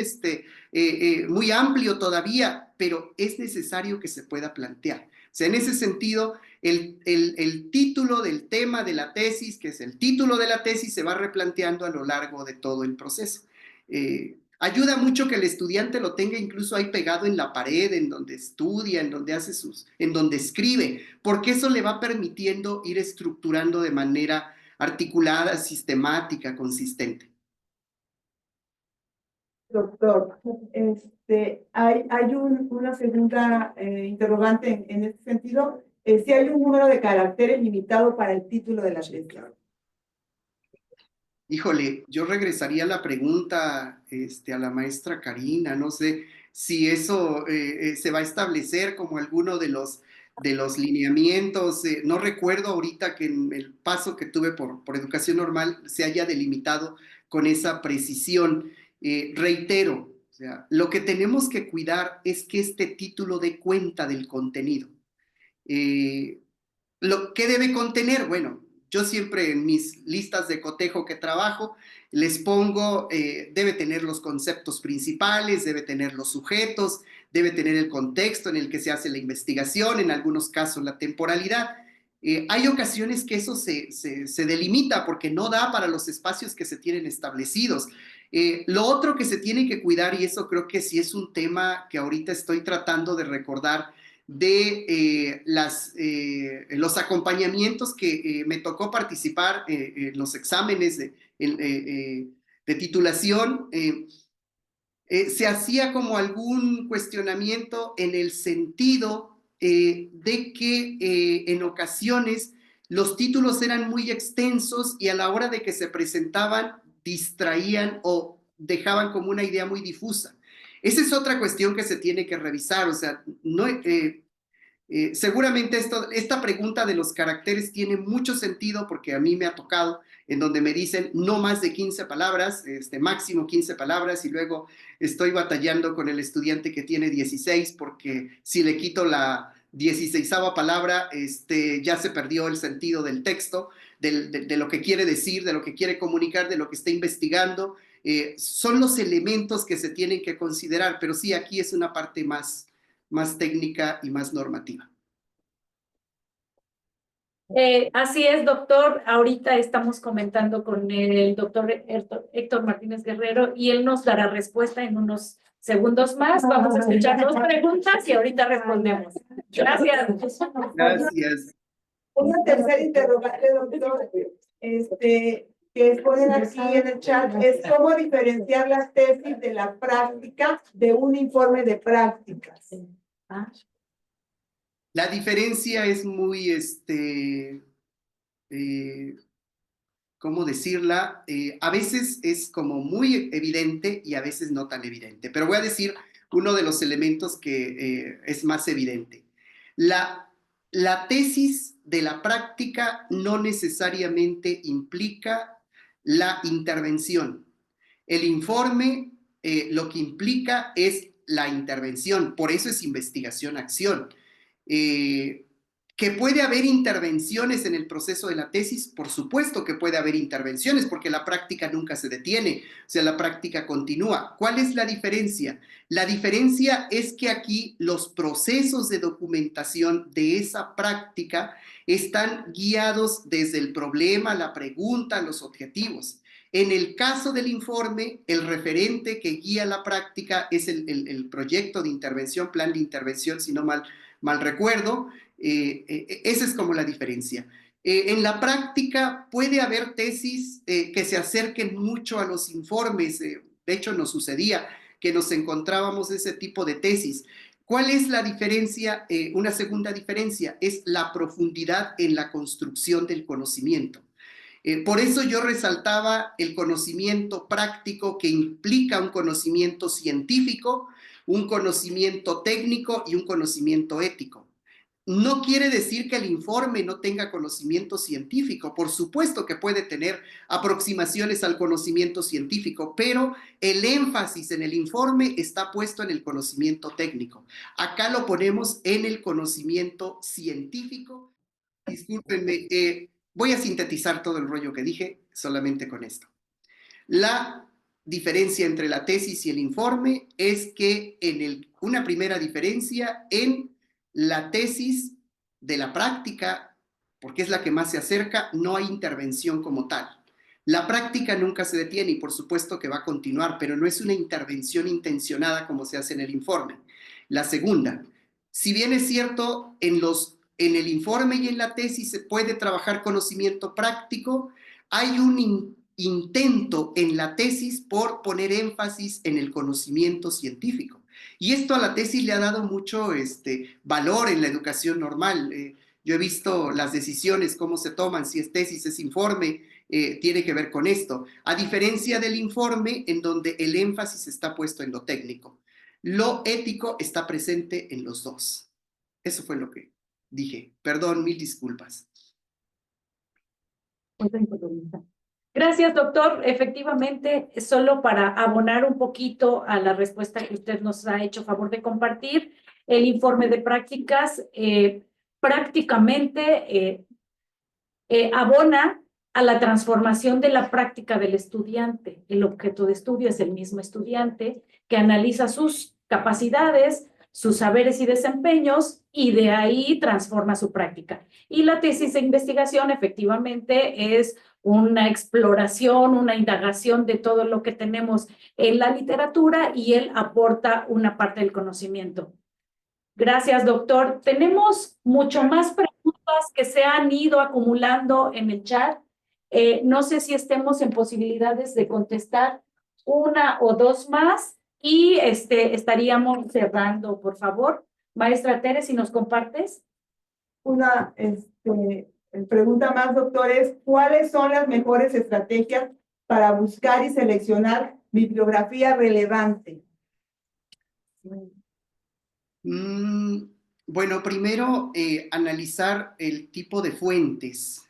muy amplio todavía, pero es necesario que se pueda plantear. O sea, en ese sentido, el título del tema de la tesis, que es el título de la tesis, se va replanteando a lo largo de todo el proceso. Ayuda mucho que el estudiante lo tenga incluso ahí pegado en la pared, en donde estudia, en donde hace en donde escribe, porque eso le va permitiendo ir estructurando de manera articulada, sistemática, consistente. Doctor, hay una segunda interrogante en este sentido. Si hay un número de caracteres limitado para el título de la tesis. Híjole, yo regresaría a la pregunta a la maestra Karina, no sé si eso se va a establecer como alguno de los lineamientos. No recuerdo ahorita que en el paso que tuve por educación normal se haya delimitado con esa precisión. Reitero, o sea, lo que tenemos que cuidar es que este título dé cuenta del contenido. ¿Lo que debe contener? Bueno, yo siempre en mis listas de cotejo que trabajo les pongo, debe tener los conceptos principales, debe tener los sujetos, debe tener el contexto en el que se hace la investigación, en algunos casos la temporalidad. Hay ocasiones que eso se delimita porque no da para los espacios que se tienen establecidos. Lo otro que se tiene que cuidar, y eso creo que sí es un tema que ahorita estoy tratando de recordar, de los acompañamientos que me tocó participar en los exámenes de titulación, se hacía como algún cuestionamiento en el sentido de que en ocasiones los títulos eran muy extensos y a la hora de que se presentaban distraían o dejaban como una idea muy difusa. Esa es otra cuestión que se tiene que revisar, o sea, no, seguramente esta pregunta de los caracteres tiene mucho sentido porque a mí me ha tocado en donde me dicen no más de 15 palabras, máximo 15 palabras, y luego estoy batallando con el estudiante que tiene 16 porque si le quito la 16ª palabra, ya se perdió el sentido del texto, de lo que quiere decir, de lo que quiere comunicar, de lo que está investigando. Son los elementos que se tienen que considerar, pero sí, aquí es una parte más técnica y más normativa. Así es, doctor. Ahorita estamos comentando con el doctor Héctor Martínez Guerrero y él nos dará respuesta en unos segundos más. Vamos a escuchar dos preguntas y ahorita respondemos. Gracias. Gracias. Una tercera interrogante, doctor, que ponen aquí en el chat, es cómo diferenciar las tesis de la práctica de un informe de prácticas. La diferencia es muy, ¿cómo decirla? A veces es como muy evidente y a veces no tan evidente. Pero voy a decir uno de los elementos que es más evidente. La tesis de la práctica no necesariamente implica la intervención. El informe lo que implica es la intervención, por eso es investigación-acción. ¿Que puede haber intervenciones en el proceso de la tesis? Por supuesto que puede haber intervenciones, porque la práctica nunca se detiene, o sea, la práctica continúa. ¿Cuál es la diferencia? La diferencia es que aquí los procesos de documentación de esa práctica están guiados desde el problema, la pregunta, los objetivos. En el caso del informe, el referente que guía la práctica es el proyecto de intervención, plan de intervención, si no mal recuerdo. Esa es como la diferencia. En la práctica puede haber tesis que se acerquen mucho a los informes. De hecho, nos sucedía que nos encontrábamos ese tipo de tesis. ¿Cuál es la diferencia? Una segunda diferencia es la profundidad en la construcción del conocimiento. Por eso yo resaltaba el conocimiento práctico que implica un conocimiento científico, un conocimiento técnico y un conocimiento ético. No quiere decir que el informe no tenga conocimiento científico, por supuesto que puede tener aproximaciones al conocimiento científico, pero el énfasis en el informe está puesto en el conocimiento técnico. Acá lo ponemos en el conocimiento científico. Discúlpenme, voy a sintetizar todo el rollo que dije solamente con esto. La diferencia entre la tesis y el informe es que una primera diferencia en la tesis de la práctica, porque es la que más se acerca, no hay intervención como tal. La práctica nunca se detiene y por supuesto que va a continuar, pero no es una intervención intencionada como se hace en el informe. La segunda, si bien es cierto, en el informe y en la tesis se puede trabajar conocimiento práctico, hay un intento en la tesis por poner énfasis en el conocimiento científico. Y esto a la tesis le ha dado mucho valor en la educación normal. Yo he visto las decisiones, cómo se toman, si es tesis, es informe, tiene que ver con esto. A diferencia del informe, en donde el énfasis está puesto en lo técnico. Lo ético está presente en los dos. Eso fue lo que dije. Perdón, mil disculpas. Gracias, doctor. Efectivamente, solo para abonar un poquito a la respuesta que usted nos ha hecho favor de compartir, el informe de prácticas prácticamente abona a la transformación de la práctica del estudiante. El objeto de estudio es el mismo estudiante que analiza sus capacidades, sus saberes y desempeños y de ahí transforma su práctica. Y la tesis de investigación efectivamente es una exploración, una indagación de todo lo que tenemos en la literatura y él aporta una parte del conocimiento. Gracias, doctor. Tenemos mucho más preguntas que se han ido acumulando en el chat. No sé si estemos en posibilidades de contestar una o dos más y estaríamos cerrando, por favor. Maestra Tere, si nos compartes. Una pregunta más, doctor, es ¿cuáles son las mejores estrategias para buscar y seleccionar bibliografía relevante? Bueno, primero analizar el tipo de fuentes,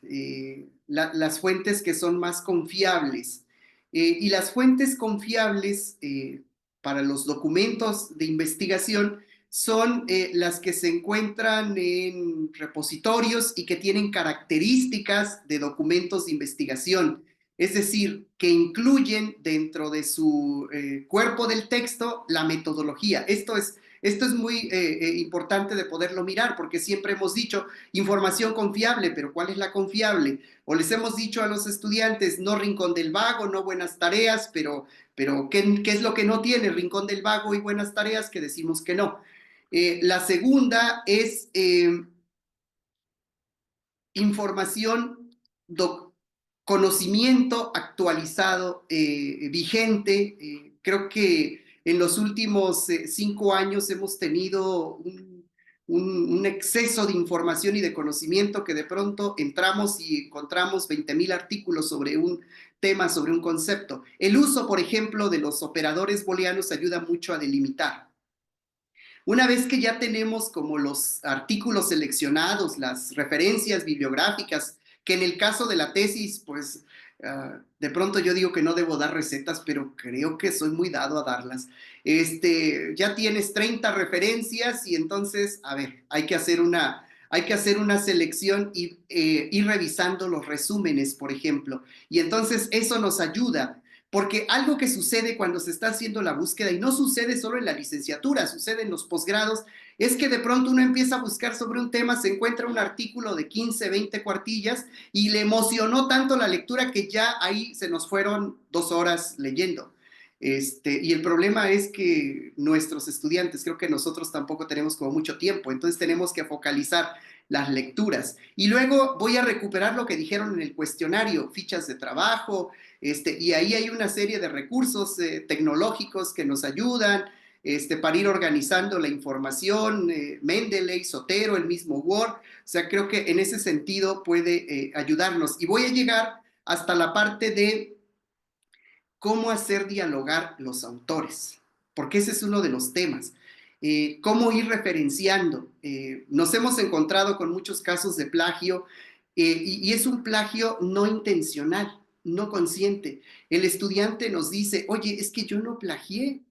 las fuentes que son más confiables. Y las fuentes confiables para los documentos de investigación son las que se encuentran en repositorios y que tienen características de documentos de investigación. Es decir, que incluyen dentro de su cuerpo del texto la metodología. Esto es muy importante de poderlo mirar, porque siempre hemos dicho información confiable, pero ¿cuál es la confiable? O les hemos dicho a los estudiantes, no Rincón del Vago, no Buenas Tareas, pero ¿qué es lo que no tiene Rincón del Vago y Buenas Tareas? Que decimos que no. La segunda es información, conocimiento actualizado, vigente. Creo que en los últimos 5 años hemos tenido un exceso de información y de conocimiento que de pronto entramos y encontramos 20,000 artículos sobre un tema, sobre un concepto. El uso, por ejemplo, de los operadores booleanos ayuda mucho a delimitar. Una vez que ya tenemos como los artículos seleccionados, las referencias bibliográficas, que en el caso de la tesis, pues de pronto yo digo que no debo dar recetas, pero creo que soy muy dado a darlas. Ya tienes 30 referencias y entonces, a ver, hay que hacer una selección y ir revisando los resúmenes, por ejemplo. Y entonces eso nos ayuda, Porque algo que sucede cuando se está haciendo la búsqueda, y no sucede solo en la licenciatura, sucede en los posgrados, es que de pronto uno empieza a buscar sobre un tema, se encuentra un artículo de 15, 20 cuartillas y le emocionó tanto la lectura que ya ahí se nos fueron 2 horas leyendo. Y el problema es que nuestros estudiantes, creo que nosotros tampoco tenemos como mucho tiempo, entonces tenemos que focalizar las lecturas. Y luego voy a recuperar lo que dijeron en el cuestionario, fichas de trabajo, y ahí hay una serie de recursos tecnológicos que nos ayudan para ir organizando la información, Mendeley, Zotero, el mismo Word, o sea, creo que en ese sentido puede ayudarnos. Y voy a llegar hasta la parte de cómo hacer dialogar los autores, porque ese es uno de los temas. Cómo ir referenciando. Nos hemos encontrado con muchos casos de plagio y es un plagio no intencional, no consciente. El estudiante nos dice, oye, es que yo no plagié.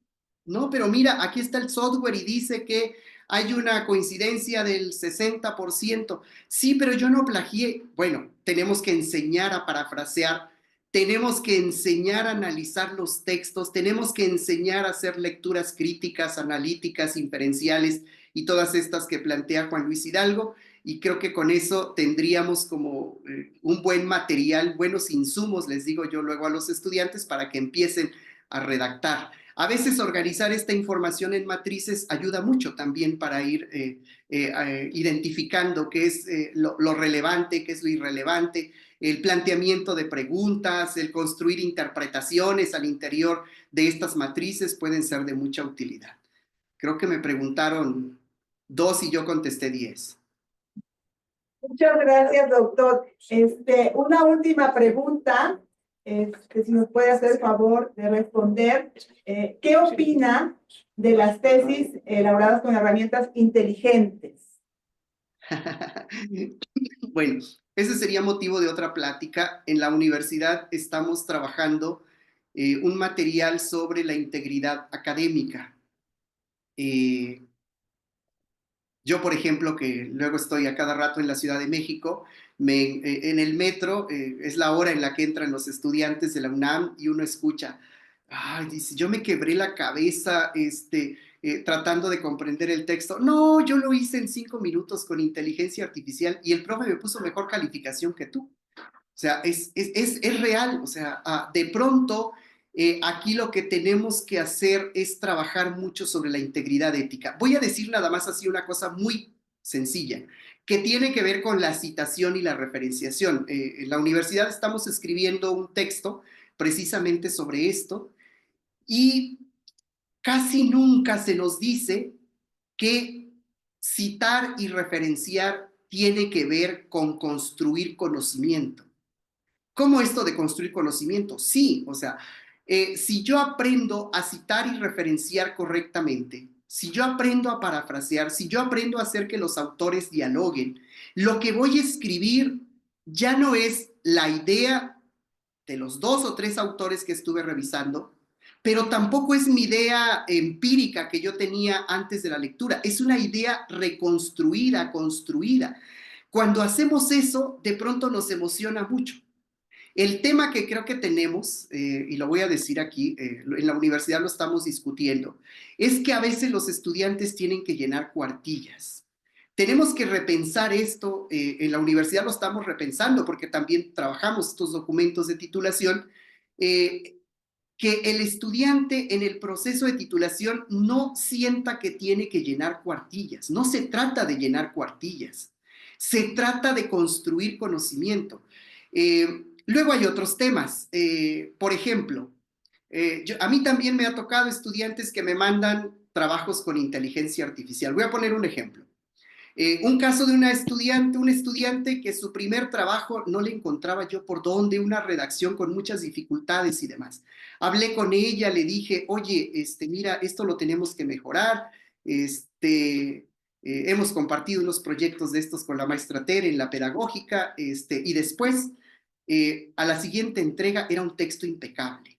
No, pero mira, aquí está el software y dice que hay una coincidencia del 60%. Sí, pero yo no plagié. Bueno, tenemos que enseñar a parafrasear, tenemos que enseñar a analizar los textos, tenemos que enseñar a hacer lecturas críticas, analíticas, inferenciales y todas estas que plantea Juan Luis Hidalgo, y creo que con eso tendríamos como un buen material, buenos insumos, les digo yo luego a los estudiantes, para que empiecen a redactar. A veces organizar esta información en matrices ayuda mucho también para ir identificando qué es lo relevante, qué es lo irrelevante, el planteamiento de preguntas, el construir interpretaciones al interior de estas matrices pueden ser de mucha utilidad. Creo que me preguntaron 2 y yo contesté 10. Muchas gracias, doctor. Una última pregunta, que si nos puede hacer el favor de responder. ¿Qué opina de las tesis elaboradas con herramientas inteligentes? Bueno, ese sería motivo de otra plática. En la universidad estamos trabajando un material sobre la integridad académica. Yo, por ejemplo, que luego estoy a cada rato en la Ciudad de México, en el metro es la hora en la que entran los estudiantes de la UNAM y uno escucha, ay, dice, yo me quebré la cabeza tratando de comprender el texto. No, yo lo hice en 5 minutos con inteligencia artificial y el profe me puso mejor calificación que tú. O sea, es real, o sea, de pronto aquí lo que tenemos que hacer es trabajar mucho sobre la integridad ética. Voy a decir nada más así una cosa muy sencilla, que tiene que ver con la citación y la referenciación. En la universidad estamos escribiendo un texto precisamente sobre esto y casi nunca se nos dice que citar y referenciar tiene que ver con construir conocimiento. ¿Cómo esto de construir conocimiento? Sí, o sea, si yo aprendo a citar y referenciar correctamente, si yo aprendo a parafrasear, si yo aprendo a hacer que los autores dialoguen, lo que voy a escribir ya no es la idea de los 2 o 3 autores que estuve revisando, pero tampoco es mi idea empírica que yo tenía antes de la lectura, es una idea reconstruida, construida. Cuando hacemos eso, de pronto nos emociona mucho. El tema que creo que tenemos, y lo voy a decir aquí, en la universidad lo estamos discutiendo, es que a veces los estudiantes tienen que llenar cuartillas. Tenemos que repensar esto, en la universidad lo estamos repensando porque también trabajamos estos documentos de titulación, que el estudiante en el proceso de titulación no sienta que tiene que llenar cuartillas. No se trata de llenar cuartillas, se trata de construir conocimiento. Luego hay otros temas, por ejemplo, a mí también me ha tocado estudiantes que me mandan trabajos con inteligencia artificial. Voy a poner un ejemplo. Un caso de un estudiante que su primer trabajo no le encontraba yo por dónde, una redacción con muchas dificultades y demás. Hablé con ella, le dije, oye, mira, esto lo tenemos que mejorar, hemos compartido unos proyectos de estos con la maestra Tere en la pedagógica, y después, a la siguiente entrega era un texto impecable.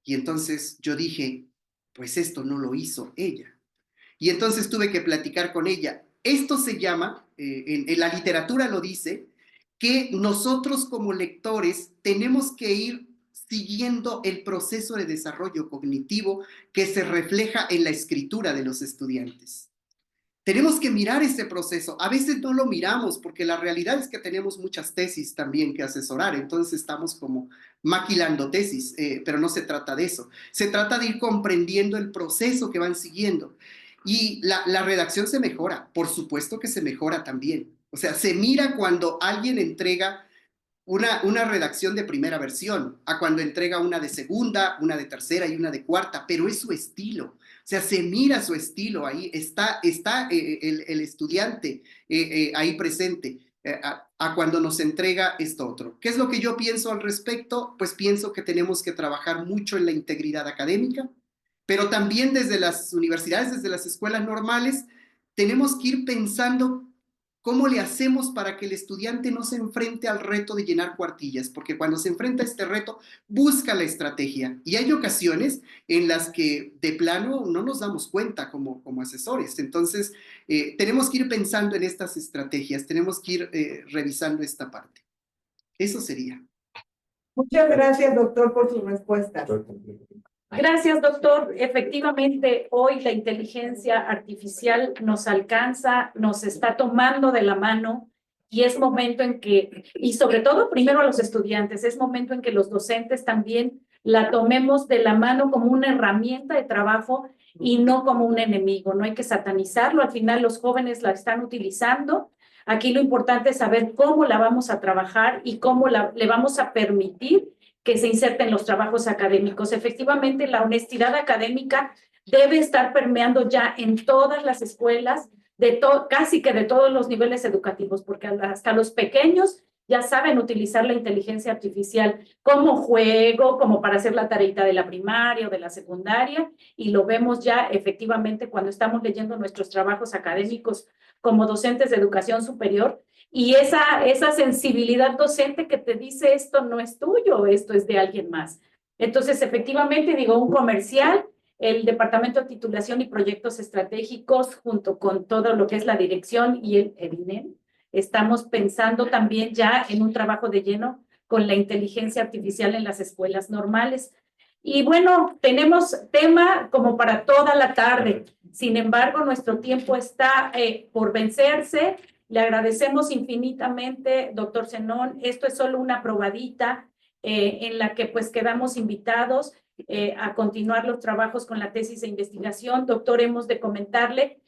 Y entonces yo dije, pues esto no lo hizo ella. Y entonces tuve que platicar con ella. Esto se llama, en la literatura lo dice, que nosotros como lectores tenemos que ir siguiendo el proceso de desarrollo cognitivo que se refleja en la escritura de los estudiantes. Tenemos que mirar ese proceso. A veces no lo miramos porque la realidad es que tenemos muchas tesis también que asesorar, entonces estamos como maquilando tesis, pero no se trata de eso. Se trata de ir comprendiendo el proceso que van siguiendo. Y la redacción se mejora, por supuesto que se mejora también. O sea, se mira cuando alguien entrega una redacción de primera versión, a cuando entrega una de segunda, una de tercera y una de cuarta, pero es su estilo. O sea, se mira su estilo, ahí está el estudiante ahí presente, a cuando nos entrega esto otro. ¿Qué es lo que yo pienso al respecto? Pues pienso que tenemos que trabajar mucho en la integridad académica, pero también desde las universidades, desde las escuelas normales, tenemos que ir pensando ¿cómo le hacemos para que el estudiante no se enfrente al reto de llenar cuartillas? Porque cuando se enfrenta a este reto, busca la estrategia. Y hay ocasiones en las que de plano no nos damos cuenta como asesores. Entonces, tenemos que ir pensando en estas estrategias, tenemos que ir revisando esta parte. Eso sería. Muchas gracias, doctor, por su respuesta. Gracias, doctor. Efectivamente, hoy la inteligencia artificial nos alcanza, nos está tomando de la mano y es momento en que, y sobre todo primero a los estudiantes, es momento en que los docentes también la tomemos de la mano como una herramienta de trabajo y no como un enemigo. No hay que satanizarlo, al final los jóvenes la están utilizando. Aquí lo importante es saber cómo la vamos a trabajar y cómo le vamos a permitir que se inserten los trabajos académicos. Efectivamente, la honestidad académica debe estar permeando ya en todas las escuelas, casi que de todos los niveles educativos, porque hasta los pequeños ya saben utilizar la inteligencia artificial como juego, como para hacer la tareita de la primaria o de la secundaria, y lo vemos ya efectivamente cuando estamos leyendo nuestros trabajos académicos como docentes de educación superior, y esa sensibilidad docente que te dice esto no es tuyo, esto es de alguien más. Entonces, efectivamente, digo, un comercial, el Departamento de Titulación y Proyectos Estratégicos, junto con todo lo que es la dirección y el EDINEM, estamos pensando también ya en un trabajo de lleno con la inteligencia artificial en las escuelas normales. Y bueno, tenemos tema como para toda la tarde. Sin embargo, nuestro tiempo está por vencerse. Le agradecemos infinitamente, doctor Zenón. Esto es solo una probadita en la que pues quedamos invitados a continuar los trabajos con la tesis de investigación. Doctor, hemos de comentarle,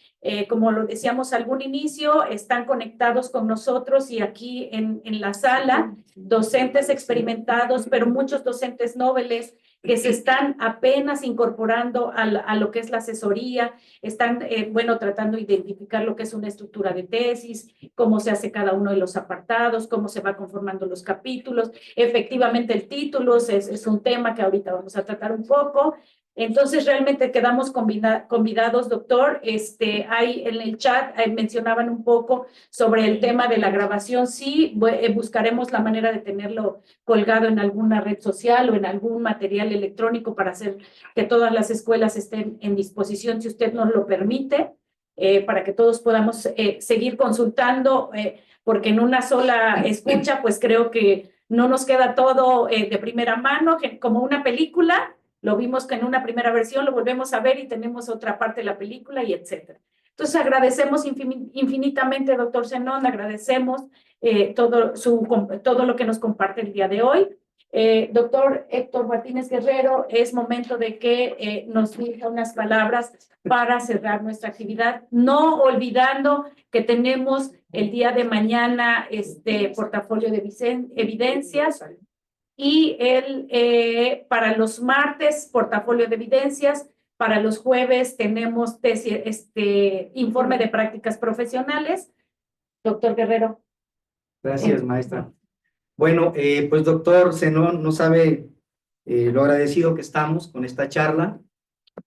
como lo decíamos al algún inicio, están conectados con nosotros y aquí en la sala, docentes experimentados, pero muchos docentes nobles que se están apenas incorporando a lo que es la asesoría, están, bueno, tratando de identificar lo que es una estructura de tesis, cómo se hace cada uno de los apartados, cómo se va conformando los capítulos. Efectivamente, el título es un tema que ahorita vamos a tratar un poco. Entonces, realmente quedamos convidados, doctor. Hay en el chat, mencionaban un poco sobre el tema de la grabación. Sí, buscaremos la manera de tenerlo colgado en alguna red social o en algún material electrónico para hacer que todas las escuelas estén en disposición, si usted nos lo permite, para que todos podamos seguir consultando, porque en una sola escucha, pues creo que no nos queda todo de primera mano, como una película. Lo vimos que en una primera versión, lo volvemos a ver y tenemos otra parte de la película y etcétera. Entonces, agradecemos infinitamente, doctor Zenón, agradecemos todo lo que nos comparte el día de hoy. Doctor Héctor Martínez Guerrero, es momento de que nos diga unas palabras para cerrar nuestra actividad, no olvidando que tenemos el día de mañana portafolio de evidencias, y para los martes, portafolio de evidencias. Para los jueves tenemos informe de prácticas profesionales. Doctor Guerrero. Gracias, maestra. Bueno, pues doctor Zenón, no sabe lo agradecido que estamos con esta charla,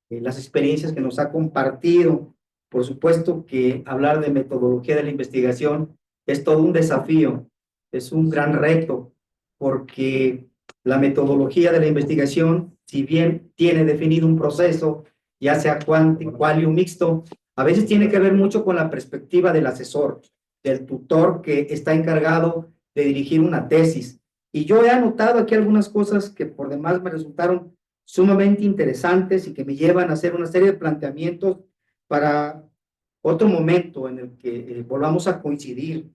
las experiencias que nos ha compartido. Por supuesto que hablar de metodología de la investigación es todo un desafío, es un gran reto, porque la metodología de la investigación, si bien tiene definido un proceso, ya sea cual o mixto, a veces tiene que ver mucho con la perspectiva del asesor, del tutor que está encargado de dirigir una tesis. Y yo he anotado aquí algunas cosas que por demás me resultaron sumamente interesantes y que me llevan a hacer una serie de planteamientos para otro momento en el que volvamos a coincidir.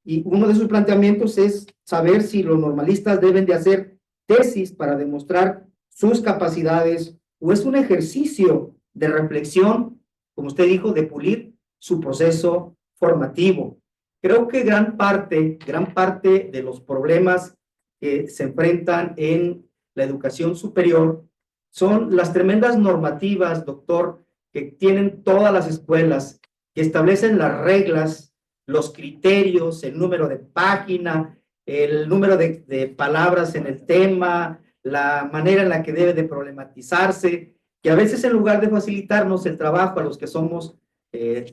Y uno de sus planteamientos es saber si los normalistas deben de hacer tesis para demostrar sus capacidades o es un ejercicio de reflexión, como usted dijo, de pulir su proceso formativo. Creo que gran parte de los problemas que se enfrentan en la educación superior son las tremendas normativas, doctor, que tienen todas las escuelas, que establecen las reglas, los criterios, el número de página, el número de palabras en el tema, la manera en la que debe de problematizarse, que a veces en lugar de facilitarnos el trabajo a los que somos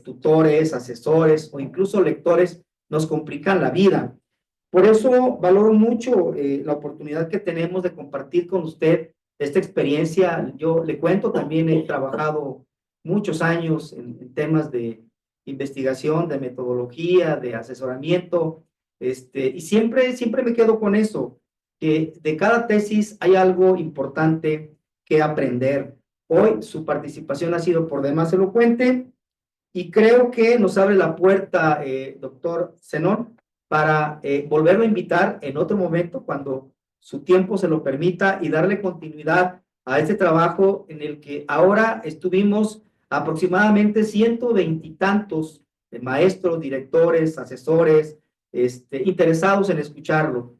tutores, asesores o incluso lectores, nos complican la vida. Por eso valoro mucho la oportunidad que tenemos de compartir con usted esta experiencia. Yo le cuento, también he trabajado muchos años en temas de investigación, de metodología, de asesoramiento, y siempre me quedo con eso, que de cada tesis hay algo importante que aprender. Hoy su participación ha sido por demás elocuente y creo que nos abre la puerta, doctor Zenón, para volverlo a invitar en otro momento cuando su tiempo se lo permita y darle continuidad a este trabajo en el que ahora estuvimos aproximadamente 120 y tantos maestros, directores, asesores, interesados en escucharlo.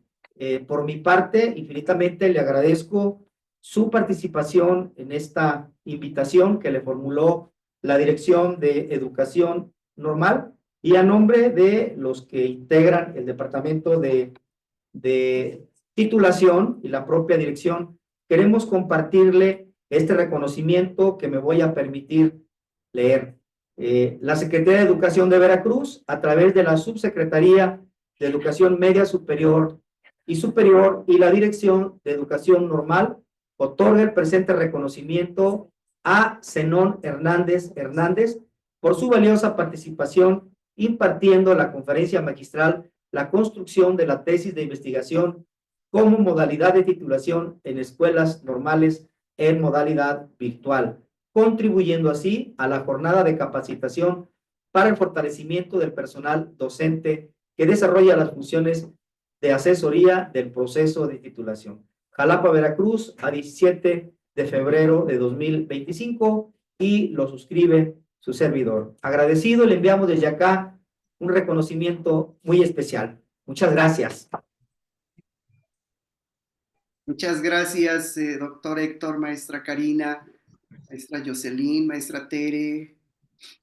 Por mi parte, infinitamente le agradezco su participación en esta invitación que le formuló la Dirección de Educación Normal y a nombre de los que integran el Departamento de Titulación y la propia dirección, queremos compartirle este reconocimiento que me voy a permitir leer. La Secretaría de Educación de Veracruz, a través de la Subsecretaría de Educación Media Superior y la Dirección de Educación Normal, otorga el presente reconocimiento a Zenón Hernández por su valiosa participación impartiendo la conferencia magistral La construcción de la tesis de investigación como modalidad de titulación en escuelas normales en modalidad virtual, contribuyendo así a la jornada de capacitación para el fortalecimiento del personal docente que desarrolla las funciones de asesoría del proceso de titulación. Jalapa, Veracruz, a 17 de febrero de 2025 y lo suscribe su servidor. Agradecido, le enviamos desde acá un reconocimiento muy especial. Muchas gracias. Muchas gracias, doctor Héctor, maestra Karina, maestra Jocelyn, maestra Tere,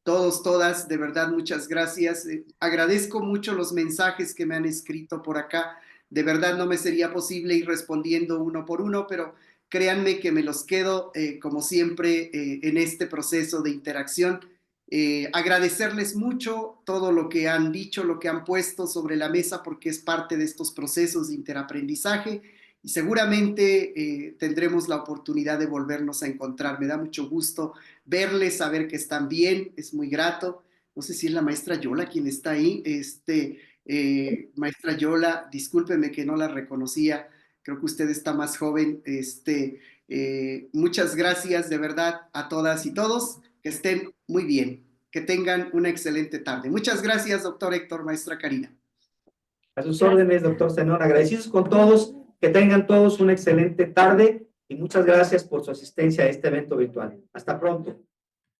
todos, todas, de verdad, muchas gracias. Agradezco mucho los mensajes que me han escrito por acá. De verdad no me sería posible ir respondiendo uno por uno, pero créanme que me los quedo, como siempre, en este proceso de interacción. Agradecerles mucho todo lo que han dicho, lo que han puesto sobre la mesa, porque es parte de estos procesos de interaprendizaje y seguramente tendremos la oportunidad de volvernos a encontrar. Me da mucho gusto verles, saber que están bien, es muy grato. No sé si es la maestra Yola quien está ahí. Maestra Yola, discúlpeme que no la reconocía, creo que usted está más joven. Muchas gracias de verdad a todas y todos, que estén muy bien, que tengan una excelente tarde. Muchas gracias, doctor Héctor, maestra Karina. A sus órdenes, doctor Zenón, agradecidos con todos, que tengan todos una excelente tarde y muchas gracias por su asistencia a este evento virtual. Hasta pronto.